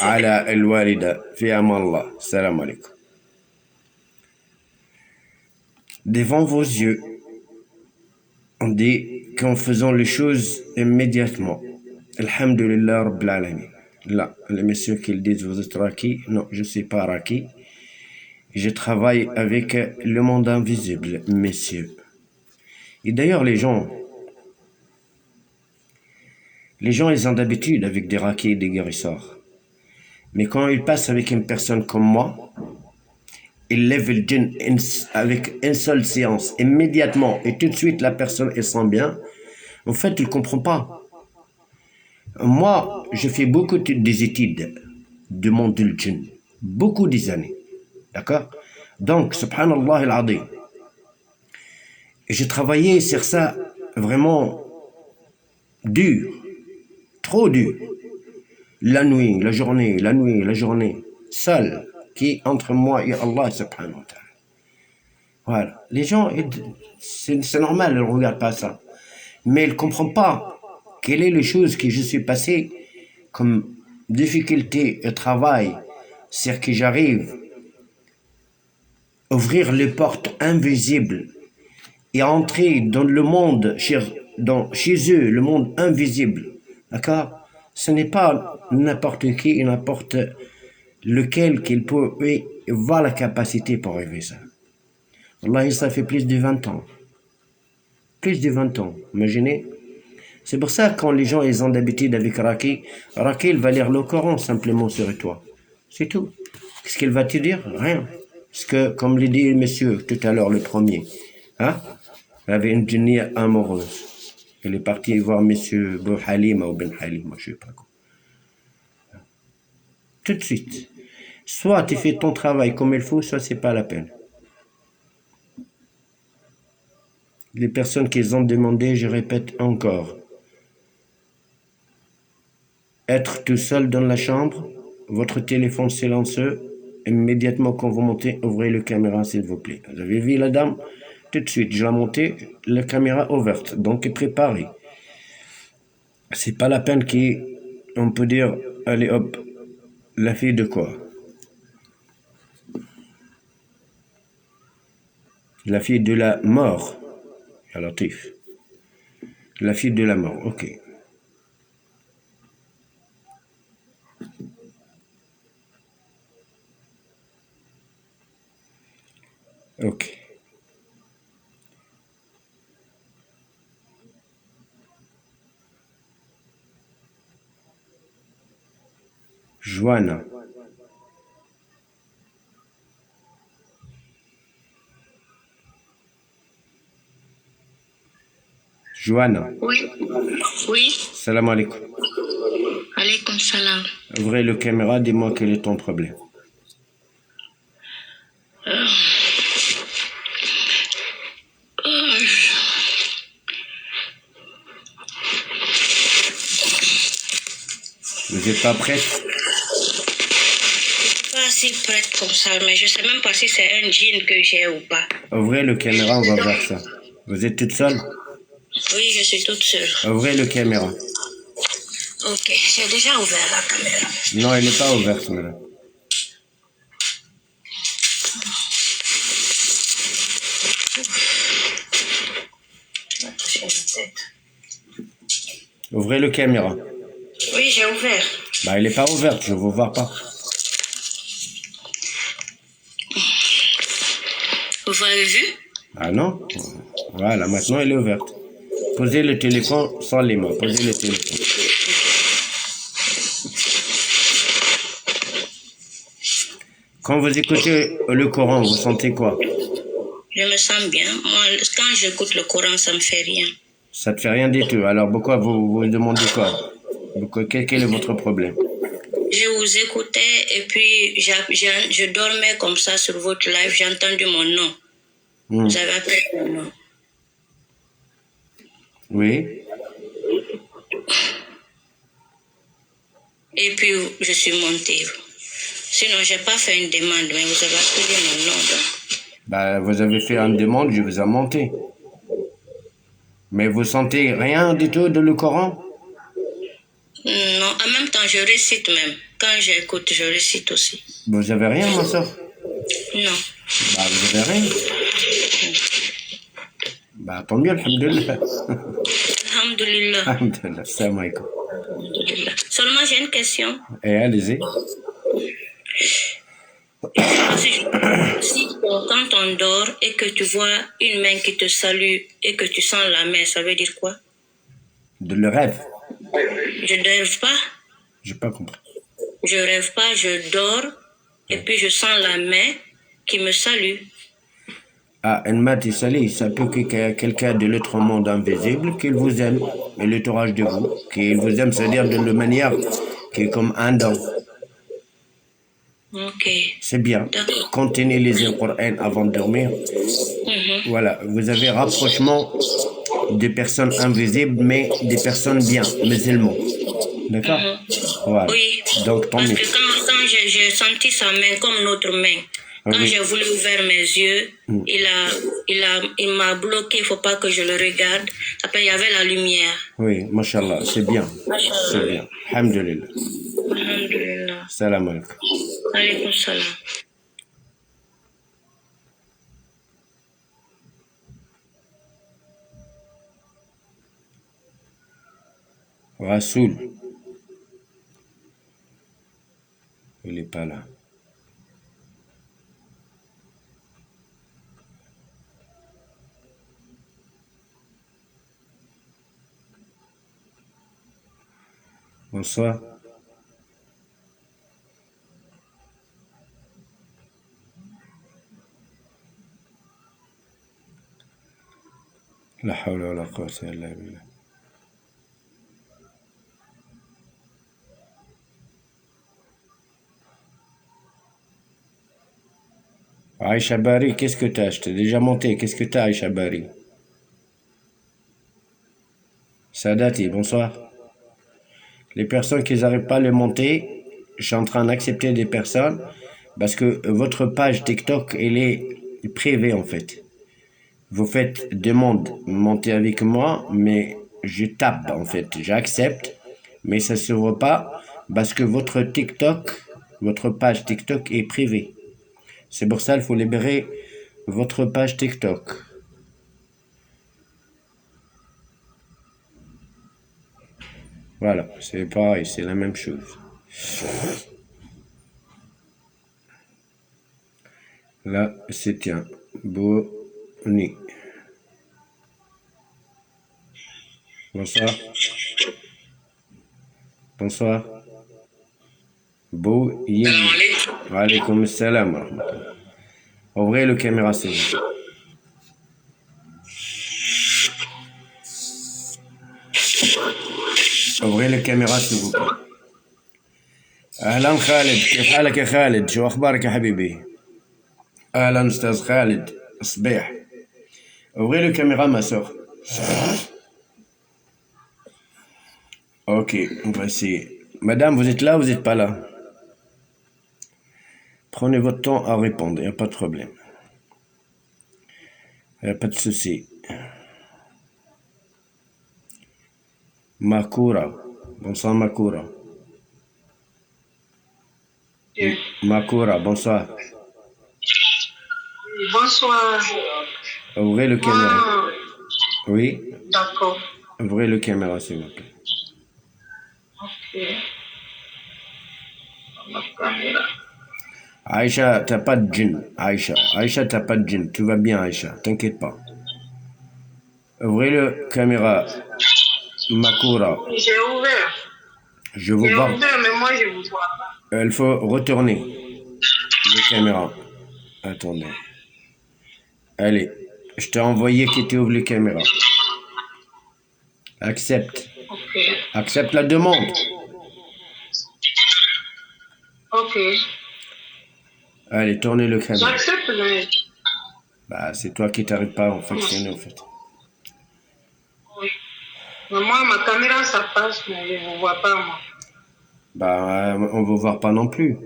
على الوالدة. في أمان الله. السلام عليكم. Devant vos yeux, on dit qu'en faisant les choses immédiatement, Alhamdulillah Rabbil Alamin. Là, les messieurs qui disent vous êtes raki, non, je ne suis pas raki. Je travaille avec le monde invisible, messieurs. Et d'ailleurs, les gens, ils ont d'habitude avec des rakis et des guérisseurs. Mais quand ils passent avec une personne comme moi, ils lèvent le djinn avec une seule séance, immédiatement, et tout de suite la personne elle sent bien. En fait, il ne comprend pas. Moi, je fais beaucoup des études du monde du djinn, beaucoup des années. D'accord? Donc, subhanallah al-azim. J'ai travaillé sur ça vraiment dur, trop dur. La nuit, la journée, seul, qui entre moi et Allah subhanahu wa ta'ala. Voilà. Les gens, c'est normal, ils ne regardent pas ça. Mais ils ne comprennent pas quelle est les choses que je suis passé comme difficulté et travail, c'est que j'arrive à ouvrir les portes invisibles et entrer dans le monde, chez eux, le monde invisible. D'accord? Ce n'est pas n'importe qui et n'importe lequel qu'il peut avoir la capacité pour arriver ça. Wallahi, ça fait plus de 20 ans. Plus de 20 ans, imaginez. C'est pour ça que quand les gens ils ont d'habitude avec Raki, il va lire le Coran simplement sur toi. C'est tout. Qu'est-ce qu'il va te dire? Rien. Parce que, comme l'a dit monsieur tout à l'heure, le premier, hein, il avait une djinniya amoureuse. Il est parti voir monsieur Bou Halima ou Ben Halima, je sais pas quoi. Tout de suite. Soit tu fais ton travail comme il faut, soit c'est pas la peine. Les personnes qui ont demandé, je répète encore, être tout seul dans la chambre, votre téléphone silencieux, immédiatement quand vous montez, ouvrez la caméra s'il vous plaît. Vous avez vu la dame? Tout de suite, je la montais, la caméra ouverte, donc préparée. C'est pas la peine qu'on peut dire, allez hop, la fille de quoi? La fille de la mort. Ya Latif. La fille de la mort, ok. Ok. Joanna. Joanna. Oui. Oui. Salam alaikum. Alaykoum salam. Ouvrez le caméra, dis-moi quel est ton problème. Vous n'êtes pas prête? Pas si prête comme ça, mais je sais même pas si c'est un jean que j'ai ou pas. Ouvrez le caméra, on va voir ça. Vous êtes toute seule? Oui, je suis toute seule. Ouvrez le caméra. Ok, j'ai déjà ouvert la caméra. Non, elle n'est pas ouverte, madame. Ouvrez le caméra. Oui, j'ai ouvert. Bah, elle n'est pas ouverte, je ne vous vois pas. Vous avez vu? Ah non? Voilà, maintenant elle est ouverte. Posez le téléphone sans les mains. Posez le téléphone. Quand vous écoutez le Coran, vous sentez quoi? Je me sens bien. Moi, quand j'écoute le Coran, ça me fait rien. Ça ne te fait rien du tout. Alors pourquoi vous demandez quoi? Quel est votre problème? Je vous écoutais et puis je dormais comme ça sur votre live. J'ai entendu mon nom. Vous avez appelé mon nom. Oui. Et puis, je suis montée. Sinon, je n'ai pas fait une demande, mais vous avez appelé mon nom. Donc. Bah, vous avez fait une demande, je vous ai monté. Mais vous sentez rien du tout de le Coran? Non, en même temps, je récite même. Quand j'écoute, je récite aussi. Vous avez rien, ma soeur? Non. Bah, vous avez rien? Bah, tant mieux, alhamdulillah. Alhamdulillah. Alhamdulillah, salam alaikum. Alhamdulillah. Seulement, j'ai une question. Et allez-y. Si quand on dort et que tu vois une main qui te salue et que tu sens la main, ça veut dire quoi? De le rêve? Je ne rêve pas. J'ai pas compris. Je rêve pas, je dors et puis je sens la main qui me salue. Ah, une main salée, ça peut qu'il y ait quelqu'un de l'autre monde invisible qui vous aime, et l'entourage de vous, qui vous aime, c'est-à-dire d'une manière qui est comme un don. Ok. C'est bien. D'accord. Continuez les le Coran avant de dormir. Voilà, vous avez rapprochement des personnes invisibles, mais des personnes bien, musulmans. D'accord? Voilà. Oui. Donc, tant Parce mieux. que quand j'ai senti sa main comme notre main, quand Oui. j'ai voulu ouvrir mes yeux, il m'a bloqué, il ne faut pas que je le regarde. Après, il y avait la lumière. Oui, mashallah, c'est bien. C'est bien. Alhamdulillah. Alhamdulillah. Salam alaikum. Alaykoum salam. Rasoul. Il n'est pas là. Bonsoir. La hawla wa la quwwata illa billah. Aïcha Bari, qu'est-ce que t'as? Je t'ai déjà monté. Qu'est-ce que t'as, Aïcha Bari? Sadati, bonsoir. Les personnes qui n'arrivent pas à le monter, je suis en train d'accepter des personnes parce que votre page TikTok, elle est privée en fait. Vous faites demande monter avec moi, mais je tape en fait, j'accepte, mais ça ne s'ouvre pas parce que votre TikTok, votre page TikTok est privée. C'est pour ça qu'il faut libérer votre page TikTok. Voilà, c'est pareil, c'est la même chose. Là, c'est un Boni. Bonsoir. Bonsoir. Beau Yéli. Wa alaykoum salam wa rahmatullah. Ouvrez le caméra, s'il vous plaît. ouvrez le caméra s'il vous plaît. أهلا خالد، كيف حالك يا خالد؟ شو أخبارك يا حبيبي؟ أهلا أستاذ خالد صبيح. ouvrez le caméra ma soeur. Ok, on va essayer. Madame, vous êtes là ou vous n'êtes pas là? Prenez votre temps à répondre, il n'y a pas de problème. Il n'y a pas de souci. Makura. Bonsoir Makura. Makura, bonsoir. Bonsoir. Ouvrez le caméra. Oui? D'accord. Ouvrez le caméra, s'il vous plaît. Ok. La caméra. Aïcha, t'as pas de djinn. Aïcha, t'as pas de djinn. Tout va bien, Aïcha. T'inquiète pas. Ouvrez le caméra. Makura. J'ai ouvert. Je vous J'ai vois. ouvert, mais moi, je vous vois pas. Il faut retourner le caméra. Attendez. Allez. Je t'ai envoyé que tu ouvres les caméras. Accepte. Ok. Accepte la demande. Ok. Allez, tournez le caméra. J'accepte, mais... Bah, c'est toi qui t'arrives pas à fonctionner, en fait. Oui. Mais moi, ma caméra, ça passe, mais je ne vous vois pas, moi. Bah, on ne vous voit pas non plus.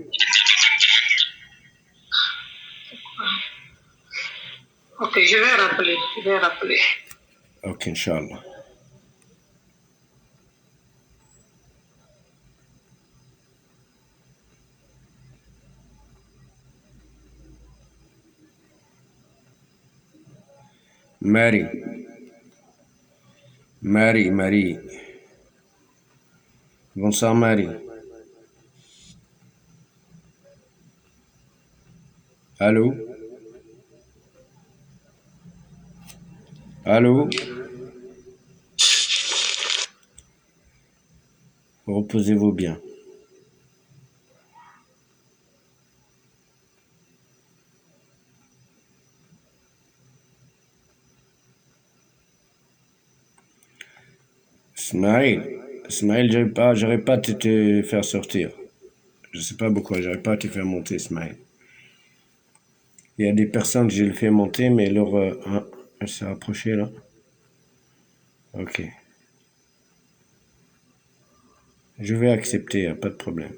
Ok, je vais rappeler. Je vais rappeler. Ok, Inch'Allah. Marie. Marie. Bonsoir Marie. Allô? Allô? Reposez-vous bien. Ismaël, j'arrive pas à te faire sortir. Je sais pas pourquoi, j'arrive pas à te faire monter, Ismaël. Il y a des personnes que je le fais monter, mais leur... elle s'est rapprochée là. Ok. Je vais accepter, pas de problème.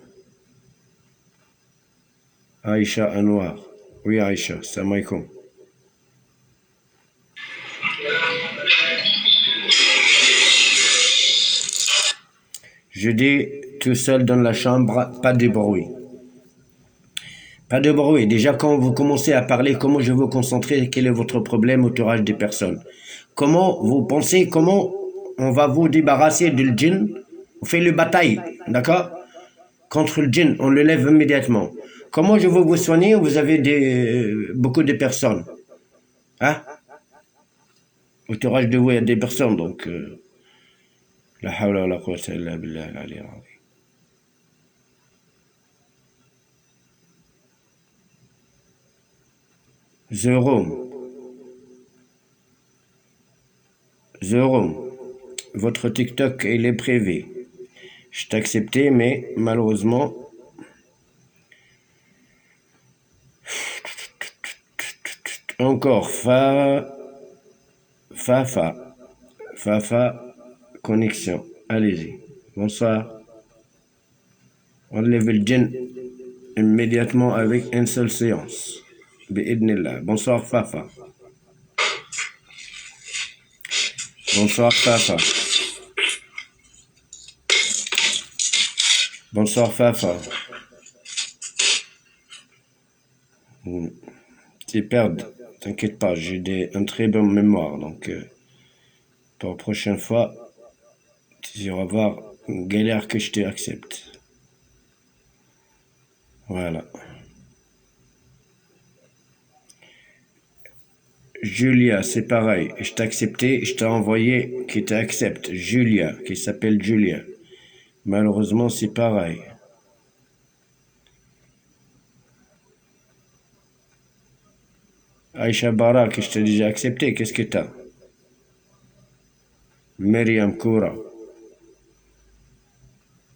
Aïcha Anwar. Oui, Aïcha, salam alaikum. Je dis tout seul dans la chambre, pas de bruit. Pas de bruit. Déjà, quand vous commencez à parler, comment je veux concentrer, quel est votre problème, entourage des personnes. Comment vous pensez, comment on va vous débarrasser du djinn? On fait le bataille, d'accord? Contre le djinn, on le lève immédiatement. Comment je veux vous soigner? Vous avez beaucoup de personnes. Hein? Entourage de vous, il y a des personnes, donc... La hawla wa la quwwata illa billah al-ali al-azim. The room. Zorom, votre TikTok, il est privé. Je t'ai accepté, mais malheureusement, encore Fafa, connexion. Allez-y. Bonsoir. On lève le djinn immédiatement avec une seule séance. Bi'idnillah. Bonsoir Fafa. Bonsoir Fafa. Bonsoir Fafa. Tu perds, t'inquiète pas, j'ai une très bonne mémoire, donc pour la prochaine fois, tu vas voir une galère que je t'accepte. Voilà. Julia, c'est pareil. Je t'ai accepté, je t'ai envoyé qui t'accepte. Julia, qui s'appelle Julia. Malheureusement, c'est pareil. Aïcha Barak, je t'ai déjà accepté. Qu'est-ce que t'as? Myriam Koura.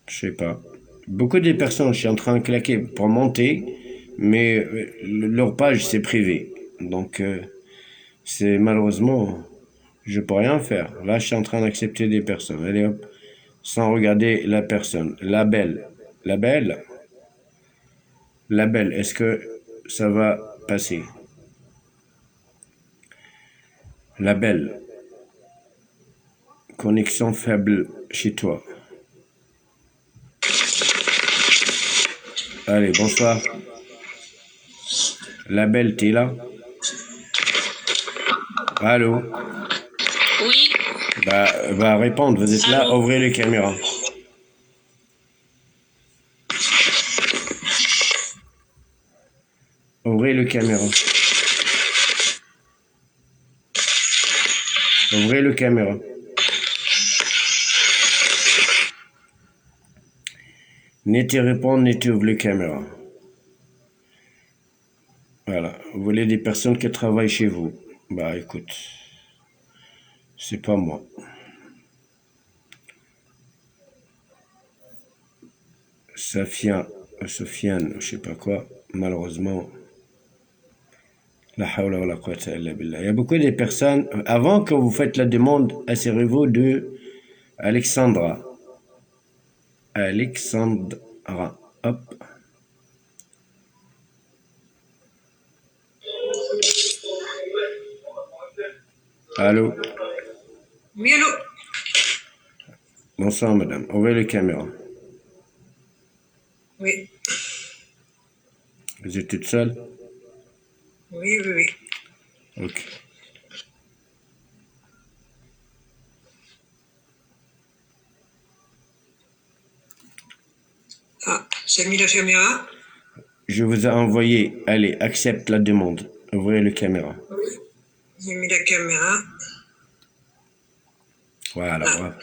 Je sais pas. Beaucoup de personnes, je suis en train de claquer pour monter, mais leur page, c'est privé. Donc, c'est malheureusement, je peux rien faire. Là, je suis en train d'accepter des personnes. Allez hop, sans regarder la personne. La belle, est-ce que ça va passer? La belle, connexion faible chez toi. Allez, bonsoir. La belle, t'es là? Allô? Oui. Va répondre, vous êtes là, ouvrez les caméras. Ouvrez le caméra. Ouvrez le caméra. Ni tu réponds, ni tu ouvres le caméra. Voilà. Vous voulez des personnes qui travaillent chez vous? Bah écoute, c'est pas moi. Sofiane, je sais pas quoi, malheureusement. La hawla wa la quwwata illa billah. Il y a beaucoup de personnes, avant que vous faites la demande, assurez-vous de Alexandra. Hop. Allô? Oui, allô? Bonsoir, madame. Ouvrez la caméra. Oui. Vous êtes toute seule? Oui. Ok. Ah, j'ai mis la caméra. Je vous ai envoyé. Allez, accepte la demande. Ouvrez la caméra. Oui. J'ai mis la caméra. Voilà,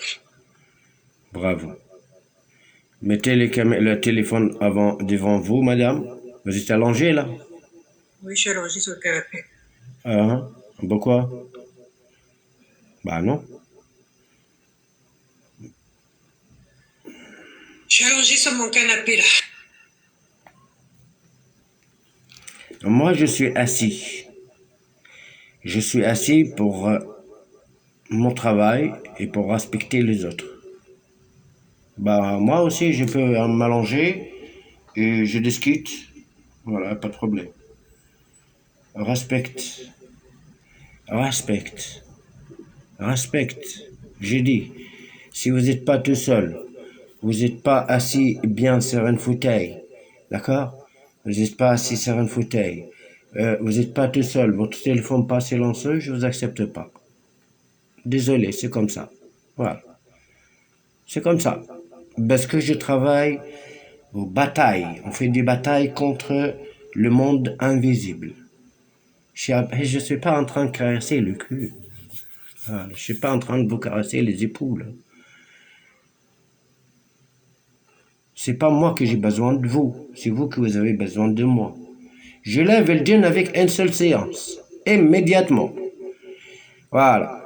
bravo. Mettez le téléphone devant vous, madame. Vous êtes allongée, là? Oui, je suis allongée sur le canapé. Ah, pourquoi? Bah non. Je suis allongée sur mon canapé, là. Moi, je suis assis. Je suis assis pour mon travail et pour respecter les autres. Bah, moi aussi, je peux m'allonger et je discute. Voilà, pas de problème. Respecte. J'ai dit, si vous n'êtes pas tout seul, vous n'êtes pas assis bien sur un fauteuil, d'accord? Vous n'êtes pas assis sur un fauteuil. Vous n'êtes pas tout seul, votre téléphone pas silencieux, je vous accepte pas. Désolé, c'est comme ça. Voilà. C'est comme ça. Parce que je travaille aux batailles. On fait des batailles contre le monde invisible. Je suis pas en train de caresser le cul. Voilà. Je suis pas en train de vous caresser les épaules. C'est pas moi que j'ai besoin de vous. C'est vous que vous avez besoin de moi. Je lève le djinn avec une seule séance. Immédiatement. Voilà.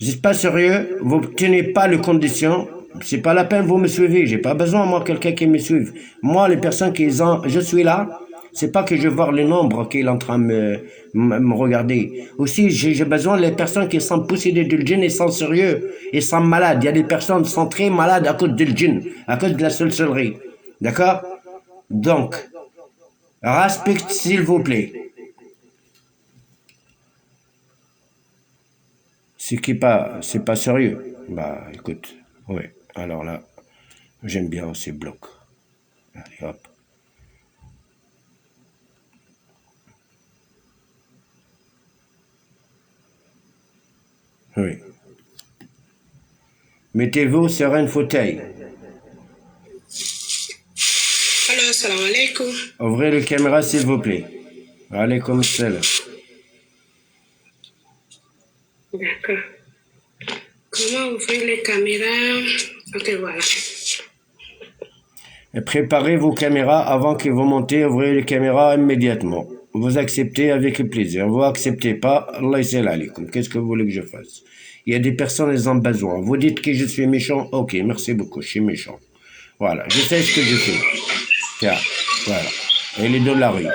Vous n'êtes pas sérieux, vous ne tenez pas les conditions, c'est pas la peine, vous me suivez. J'ai pas besoin, moi, quelqu'un qui me suive. Moi, les personnes je suis là, c'est pas que je vois le nombre qu'il est en train de me regarder. Aussi, j'ai besoin des personnes qui sont possédées du djinn et sont sérieux, et sont malades. Il y a des personnes qui sont très malades à cause du djinn, à cause de la sorcellerie. D'accord? Donc, respecte, s'il vous plaît. C'est pas sérieux. Bah, écoute, oui. Alors là, j'aime bien ces blocs. Allez, hop. Oui. Mettez-vous sur un fauteuil. Allô, salam alaikum. Ouvrez la caméra, s'il vous plaît. Allez, comme celle. D'accord. Comment ouvrir les caméras? Ok, voilà. Et préparez vos caméras avant que vous montez. Ouvrez les caméras immédiatement. Vous acceptez avec plaisir. Vous acceptez pas, Allah yssel alaykoum. Qu'est-ce que vous voulez que je fasse? Il y a des personnes, elles ont besoin. Vous dites que je suis méchant. Ok, merci beaucoup, je suis méchant. Voilà, je sais ce que je fais. Tiens, voilà. Elle est dans la rue.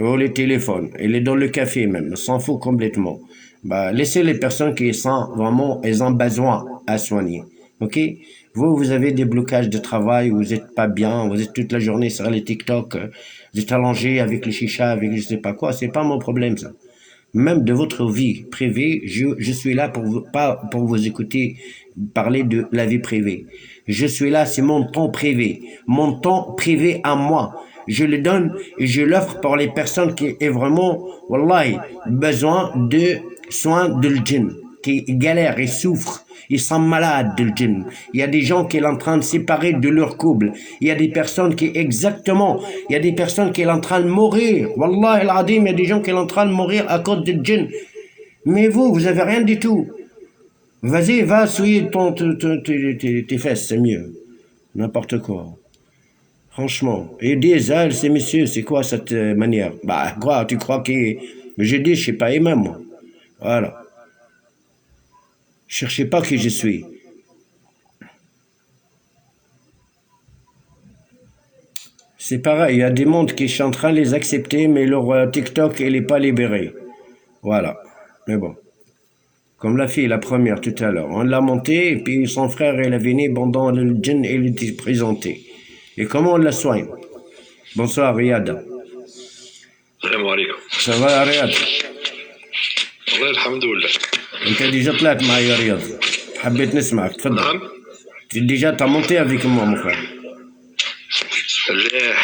Ou les téléphones. Elle est dans le café même. Elle s'en fout complètement. Bah, laissez les personnes qui sont vraiment, elles ont besoin à soigner. Ok? Vous avez des blocages de travail, vous êtes pas bien, vous êtes toute la journée sur les TikTok, vous êtes allongé avec les chichas, avec je sais pas quoi, c'est pas mon problème ça. Même de votre vie privée, je suis là pour vous, pas pour vous écouter parler de la vie privée. Je suis là, c'est mon temps privé à moi. Je le donne et je l'offre pour les personnes qui ont vraiment, wallahi, besoin de soins de djinn, qui galèrent et souffrent. Ils sont malades de djinn. Il y a des gens qui sont en train de séparer de leur couple. Il y a des personnes qui, exactement, il y a des personnes qui sont en train de mourir. Wallah al-Adim, il y a des gens qui sont en train de mourir à cause de djinn. Mais vous avez rien du tout. Vas-y, va souiller tes fesses, c'est mieux. N'importe quoi. Franchement. Et dis, ah, ces messieurs, c'est quoi cette manière? Bah, quoi, tu crois que j'ai dit, je sais pas, imam, moi. Voilà. Cherchez pas qui je suis. C'est pareil, il y a des mondes qui sont en train de les accepter, mais leur TikTok, elle n'est pas libérée. Voilà. Mais bon. Comme la fille, la première, tout à l'heure. On l'a montée, et puis son frère, il est venu pendant le djinn, et il était présenté. Et comment on la soigne? Bonsoir, Riyad. Salam alaikum. Ça va, Riyad? والله الحمد لله. انت ديجا طلعت معايا يا رياض. حبيت نسمعك، تفضل. نعم. ديجا t'as monté avec moi, mon frère. لا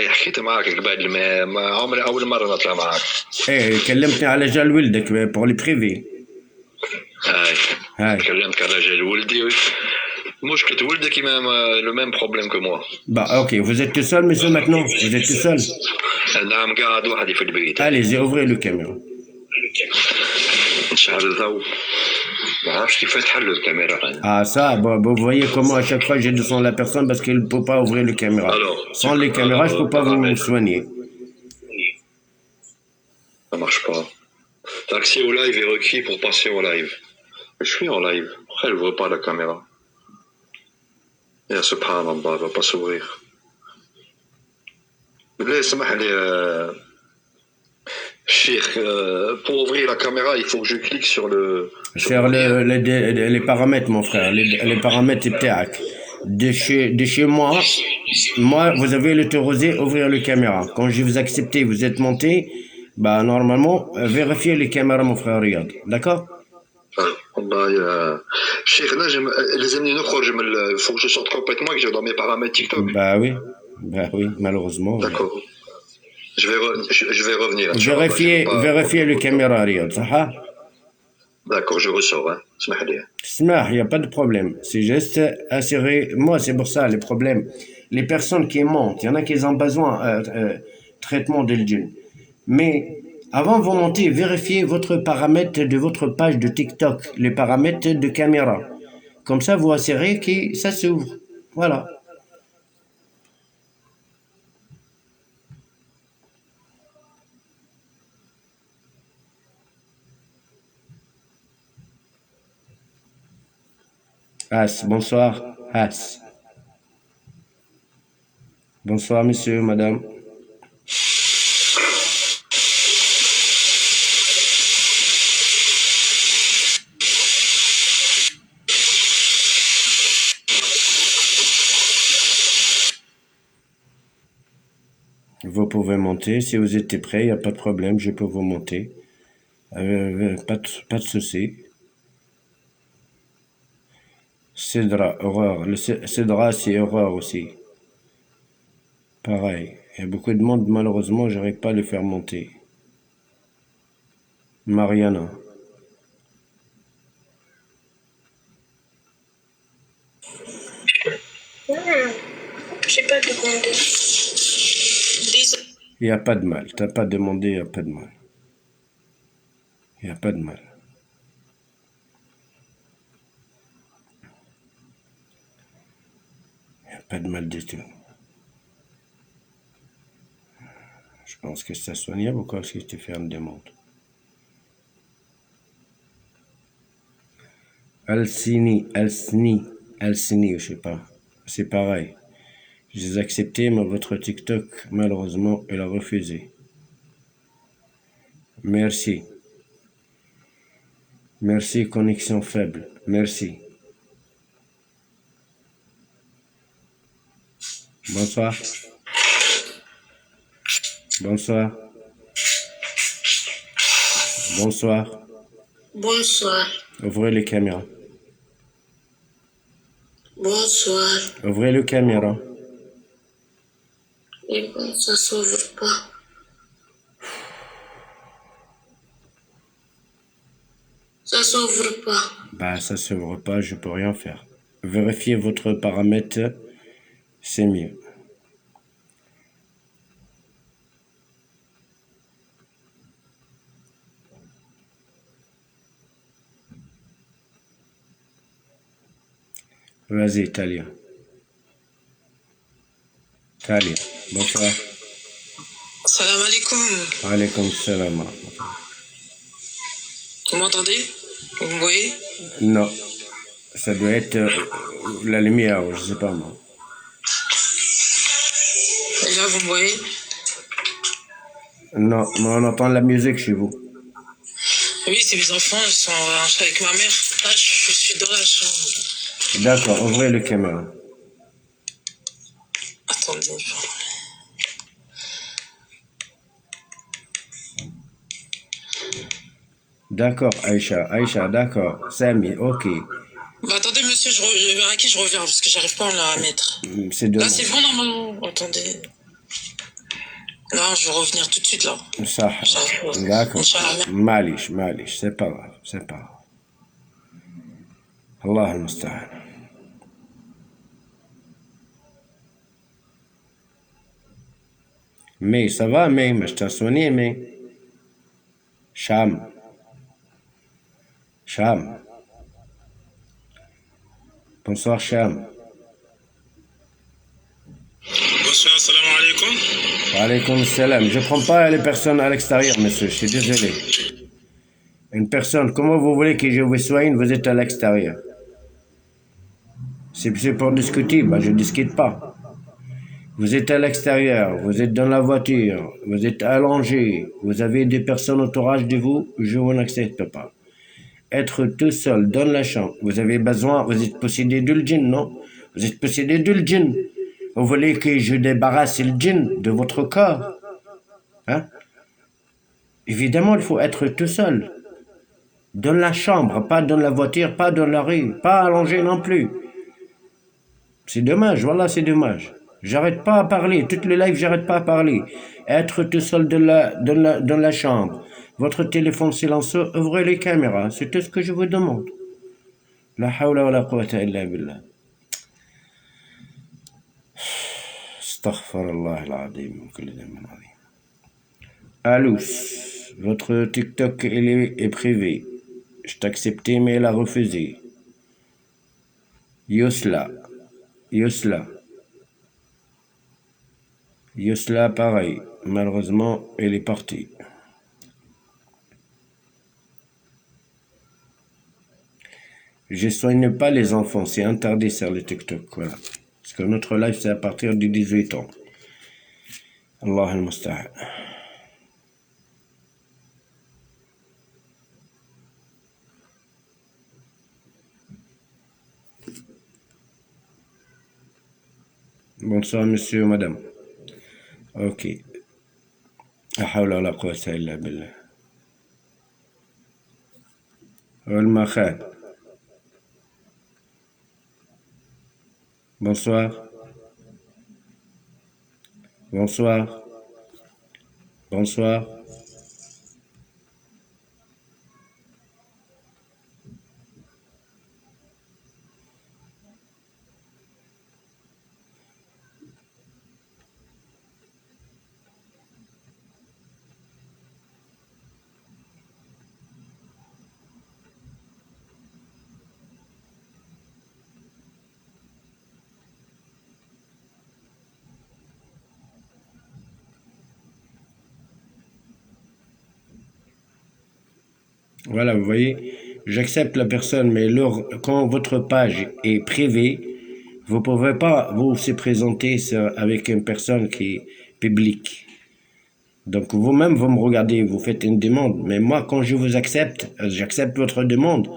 حكيت معك قبل ما عمري اول مره نطلع معك. ايه كلمتني على جال ولدك pour les privés. هاي. كلمتك على جال ولدي. مشكلة ولدك كيما le même problème que moi. Bah ok, vous êtes tout seul, monsieur, maintenant? Vous êtes tout seul? نعم قاعد وحدي في البيت. Allez-y, ouvrez le caméra. نشعل الضوء. ما عرفتش كيف تحل الكاميرا. Ah ça, bon, vous voyez comment à chaque fois je descends la personne parce qu'elle ne peut pas ouvrir le caméra. Alors, sans les caméras, je ne peux pas vous soigner. Ça marche pas. L'accès au live est requis pour passer au live. Je suis en live. Après, elle ne voit pas la caméra. يا سبحان الله, elle va pas s'ouvrir. بالله اسمح لي Cheikh, pour ouvrir la caméra, il faut que je clique sur le... Sur les paramètres, mon frère, les paramètres TAC. De chez moi, vous avez l'autorisé ouvrir les caméras. Quand je vous accepte, vous êtes monté, bah normalement, vérifiez les caméras, mon frère Riyad. D'accord? والله يا شيخ نجم لازمني نخرج من il faut que je sorte complètement et que je dans mes paramètres TikTok. Bah oui, malheureusement. D'accord. Je vais revenir. Vérifiez les caméras, Riyad, ça va? D'accord, je ressors, hein. Smah, il n'y a pas de problème. C'est juste assurer. Moi, c'est pour ça, les problèmes. Les personnes qui montent, il y en a qui ont besoin traitement de djinn. Mais avant de vous monter, vérifiez votre paramètre de votre page de TikTok, les paramètres de caméra. Comme ça, vous assurez que ça s'ouvre. Voilà. As, bonsoir. As. Bonsoir, monsieur, madame. Vous pouvez monter. Si vous êtes prêt, il n'y a pas de problème. Je peux vous monter. Pas de souci. Cédra, horreur. Le Cédra, c'est horreur aussi. Pareil. Il y a beaucoup de monde, malheureusement, j'arrive pas à le faire monter. Mariana. J'ai pas demandé. Il n'y a pas de mal. T'as pas demandé, il n'y a pas de mal. Il n'y a pas de mal. Il n'y a pas de mal du tout. Je pense que c'est Sonia ou quoi si tu fais une demande. Alcini, je sais pas. C'est pareil. Je les ai acceptés, mais votre TikTok, malheureusement, elle a refusé. Merci. Merci, connexion faible. Merci. Bonsoir. Bonsoir. Bonsoir. Bonsoir. Ouvrez les caméras. Bonsoir. Ouvrez le caméra. Et bon, ça s'ouvre pas. Ça s'ouvre pas. Bah, ça s'ouvre pas, je peux rien faire. Vérifiez votre paramètre, c'est mieux. Vas-y, Talia. Talia, bonsoir. Salam alaikum. Alaykoum salam. Vous m'entendez? Vous me voyez? Non, ça doit être la lumière, je sais pas moi. Et là, vous me voyez? Non, mais on entend la musique chez vous. Oui, c'est mes enfants, ils sont avec ma mère. Là, je suis dans la chambre. D'accord, ouvrez le caméra. Attendez. D'accord, Aïcha, d'accord. Samy, ok. Bah, attendez, monsieur, je vérifie, je reviens, parce que j'arrive pas à la mettre. C'est dommage. Là, c'est bon, normalement. Attendez. Non, je vais revenir tout de suite, là. Ça, d'accord. Malish, c'est pas grave, c'est pas grave. Allah al-Musta'an. Mais ça va, mais je t'ai soigné, mais. Cham. Bonsoir, Cham. Bonsoir, salam alaikum. Alaykoum salam. Je prends pas les personnes à l'extérieur, monsieur, je suis désolé. Une personne, comment vous voulez que je vous soigne, vous êtes à l'extérieur? C'est pour discuter, bah je discute pas. Vous êtes à l'extérieur, vous êtes dans la voiture, vous êtes allongé, vous avez des personnes autour de vous, je vous n'accepte pas. Être tout seul dans la chambre, vous avez besoin, vous êtes possédé du djinn, non? Vous êtes possédé du djinn. Vous voulez que je débarrasse le djinn de votre corps? Hein? Évidemment, il faut être tout seul. Dans la chambre, pas dans la voiture, pas dans la rue, pas allongé non plus. C'est dommage, voilà, c'est dommage. J'arrête pas à parler, toutes les lives, j'arrête pas à parler. Être tout seul dans la chambre. Votre téléphone silencieux, ouvrez les caméras, c'est tout ce que je vous demande. La hawla wa la quwwata illa billah. Astaghfirullah al-azim. Alous, votre TikTok est privé. Je t'ai accepté, mais elle a refusé. Yusla, pareil. Malheureusement, elle est partie. je soigne pas les enfants, c'est interdit sur le TikTok, voilà. Parce que notre live, c'est à partir de 18 ans. Allah al-Musta'an. Bonsoir, monsieur, madame. Ok. La hawla wa la quwwata illa billah. Al-Makhan. Bonsoir. Bonsoir. Bonsoir. Voilà, vous voyez, j'accepte la personne, mais quand votre page est privée, vous ne pouvez pas vous se présenter avec une personne qui est publique. Donc vous-même, vous me regardez, vous faites une demande, mais moi, quand je vous accepte, j'accepte votre demande,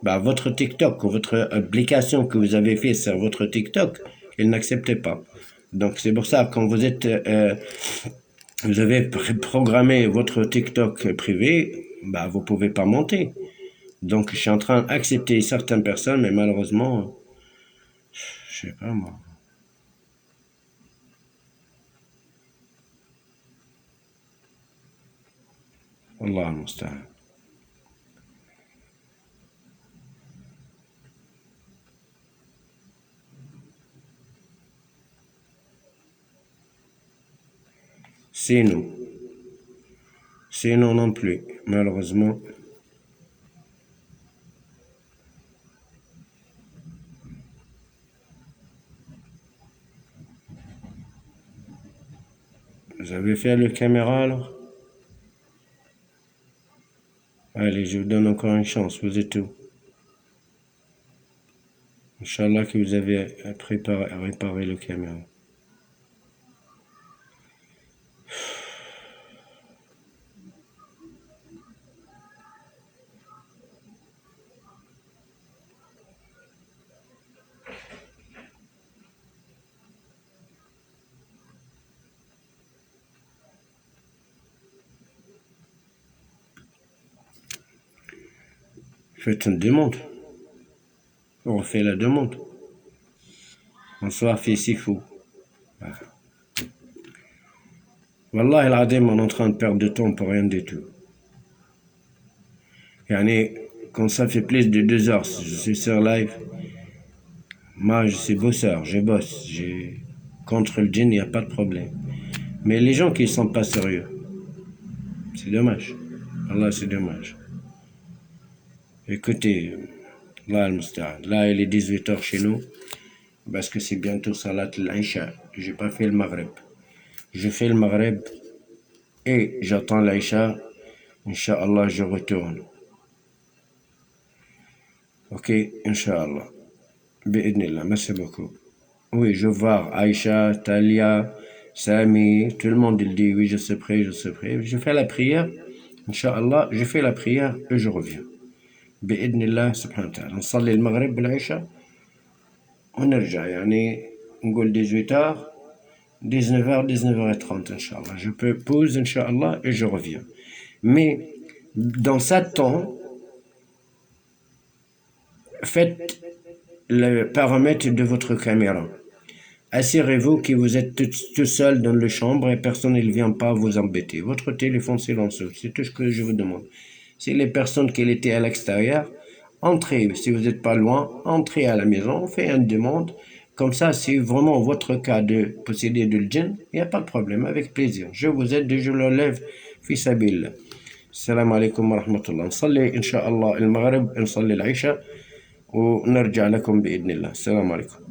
bah, votre TikTok, votre application que vous avez fait sur votre TikTok, elle n'accepte pas. Donc c'est pour ça, quand vous êtes, vous avez programmé votre TikTok privé, bah, vous pouvez pas monter. Donc, je suis en train d'accepter certaines personnes, mais malheureusement, je sais pas moi. Allah al-Musta'an. Sinon non plus, malheureusement. Vous avez fait le caméra alors? Allez, je vous donne encore une chance, vous êtes où? Inch'Allah que vous avez réparé le caméra. Faites une demande. On refait la demande. Bonsoir, fils Sifou. Wallah, al-Adim, on est en train de perdre de temps pour rien du tout. Quand ça fait plus de 2 heures, je suis sur live. Moi, je suis bosseur, je bosse. Contre le djinn, il n'y a pas de problème. Mais les gens qui ne sont pas sérieux, c'est dommage. Allah, c'est dommage. Écoutez, là, il est 18h chez nous, parce que c'est bientôt Salat al-Isha. Je n'ai pas fait le Maghreb. Je fais le Maghreb et j'attends l'Isha. Inch'Allah, je retourne. Ok, Inch'Allah. Bi'idnillah, merci beaucoup. Oui, je vois Aïcha, Talia, Sami, tout le monde il dit oui, je suis prêt, je suis prêt. Je fais la prière, Inch'Allah, je fais la prière et je reviens. بإذن الله سبحانه وتعالى نصلي المغرب بالعشاء ونرجع نقول 18h 19h 19h30 Inch'Allah. Je peux pause Inch'Allah et je reviens. Mais dans ce temps, faites le paramètre de votre caméra. Assurez-vous que vous êtes tout seul dans la chambre et personne ne vient pas vous embêter. Votre téléphone silencieux, c'est tout ce que je vous demande. Si les personnes qui étaient à l'extérieur, entrez, si vous n'êtes pas loin, entrez à la maison, faites une demande. Comme ça, si vraiment votre cas de posséder de djinn, il n'y a pas de problème, avec plaisir. Je vous aide et je le lève, fi sabillah. Salam alaikum wa rahmatullah. نصلي إن شاء الله المغرب نصلي العشاء ونرجع لكم بإذن الله. السلام عليكم.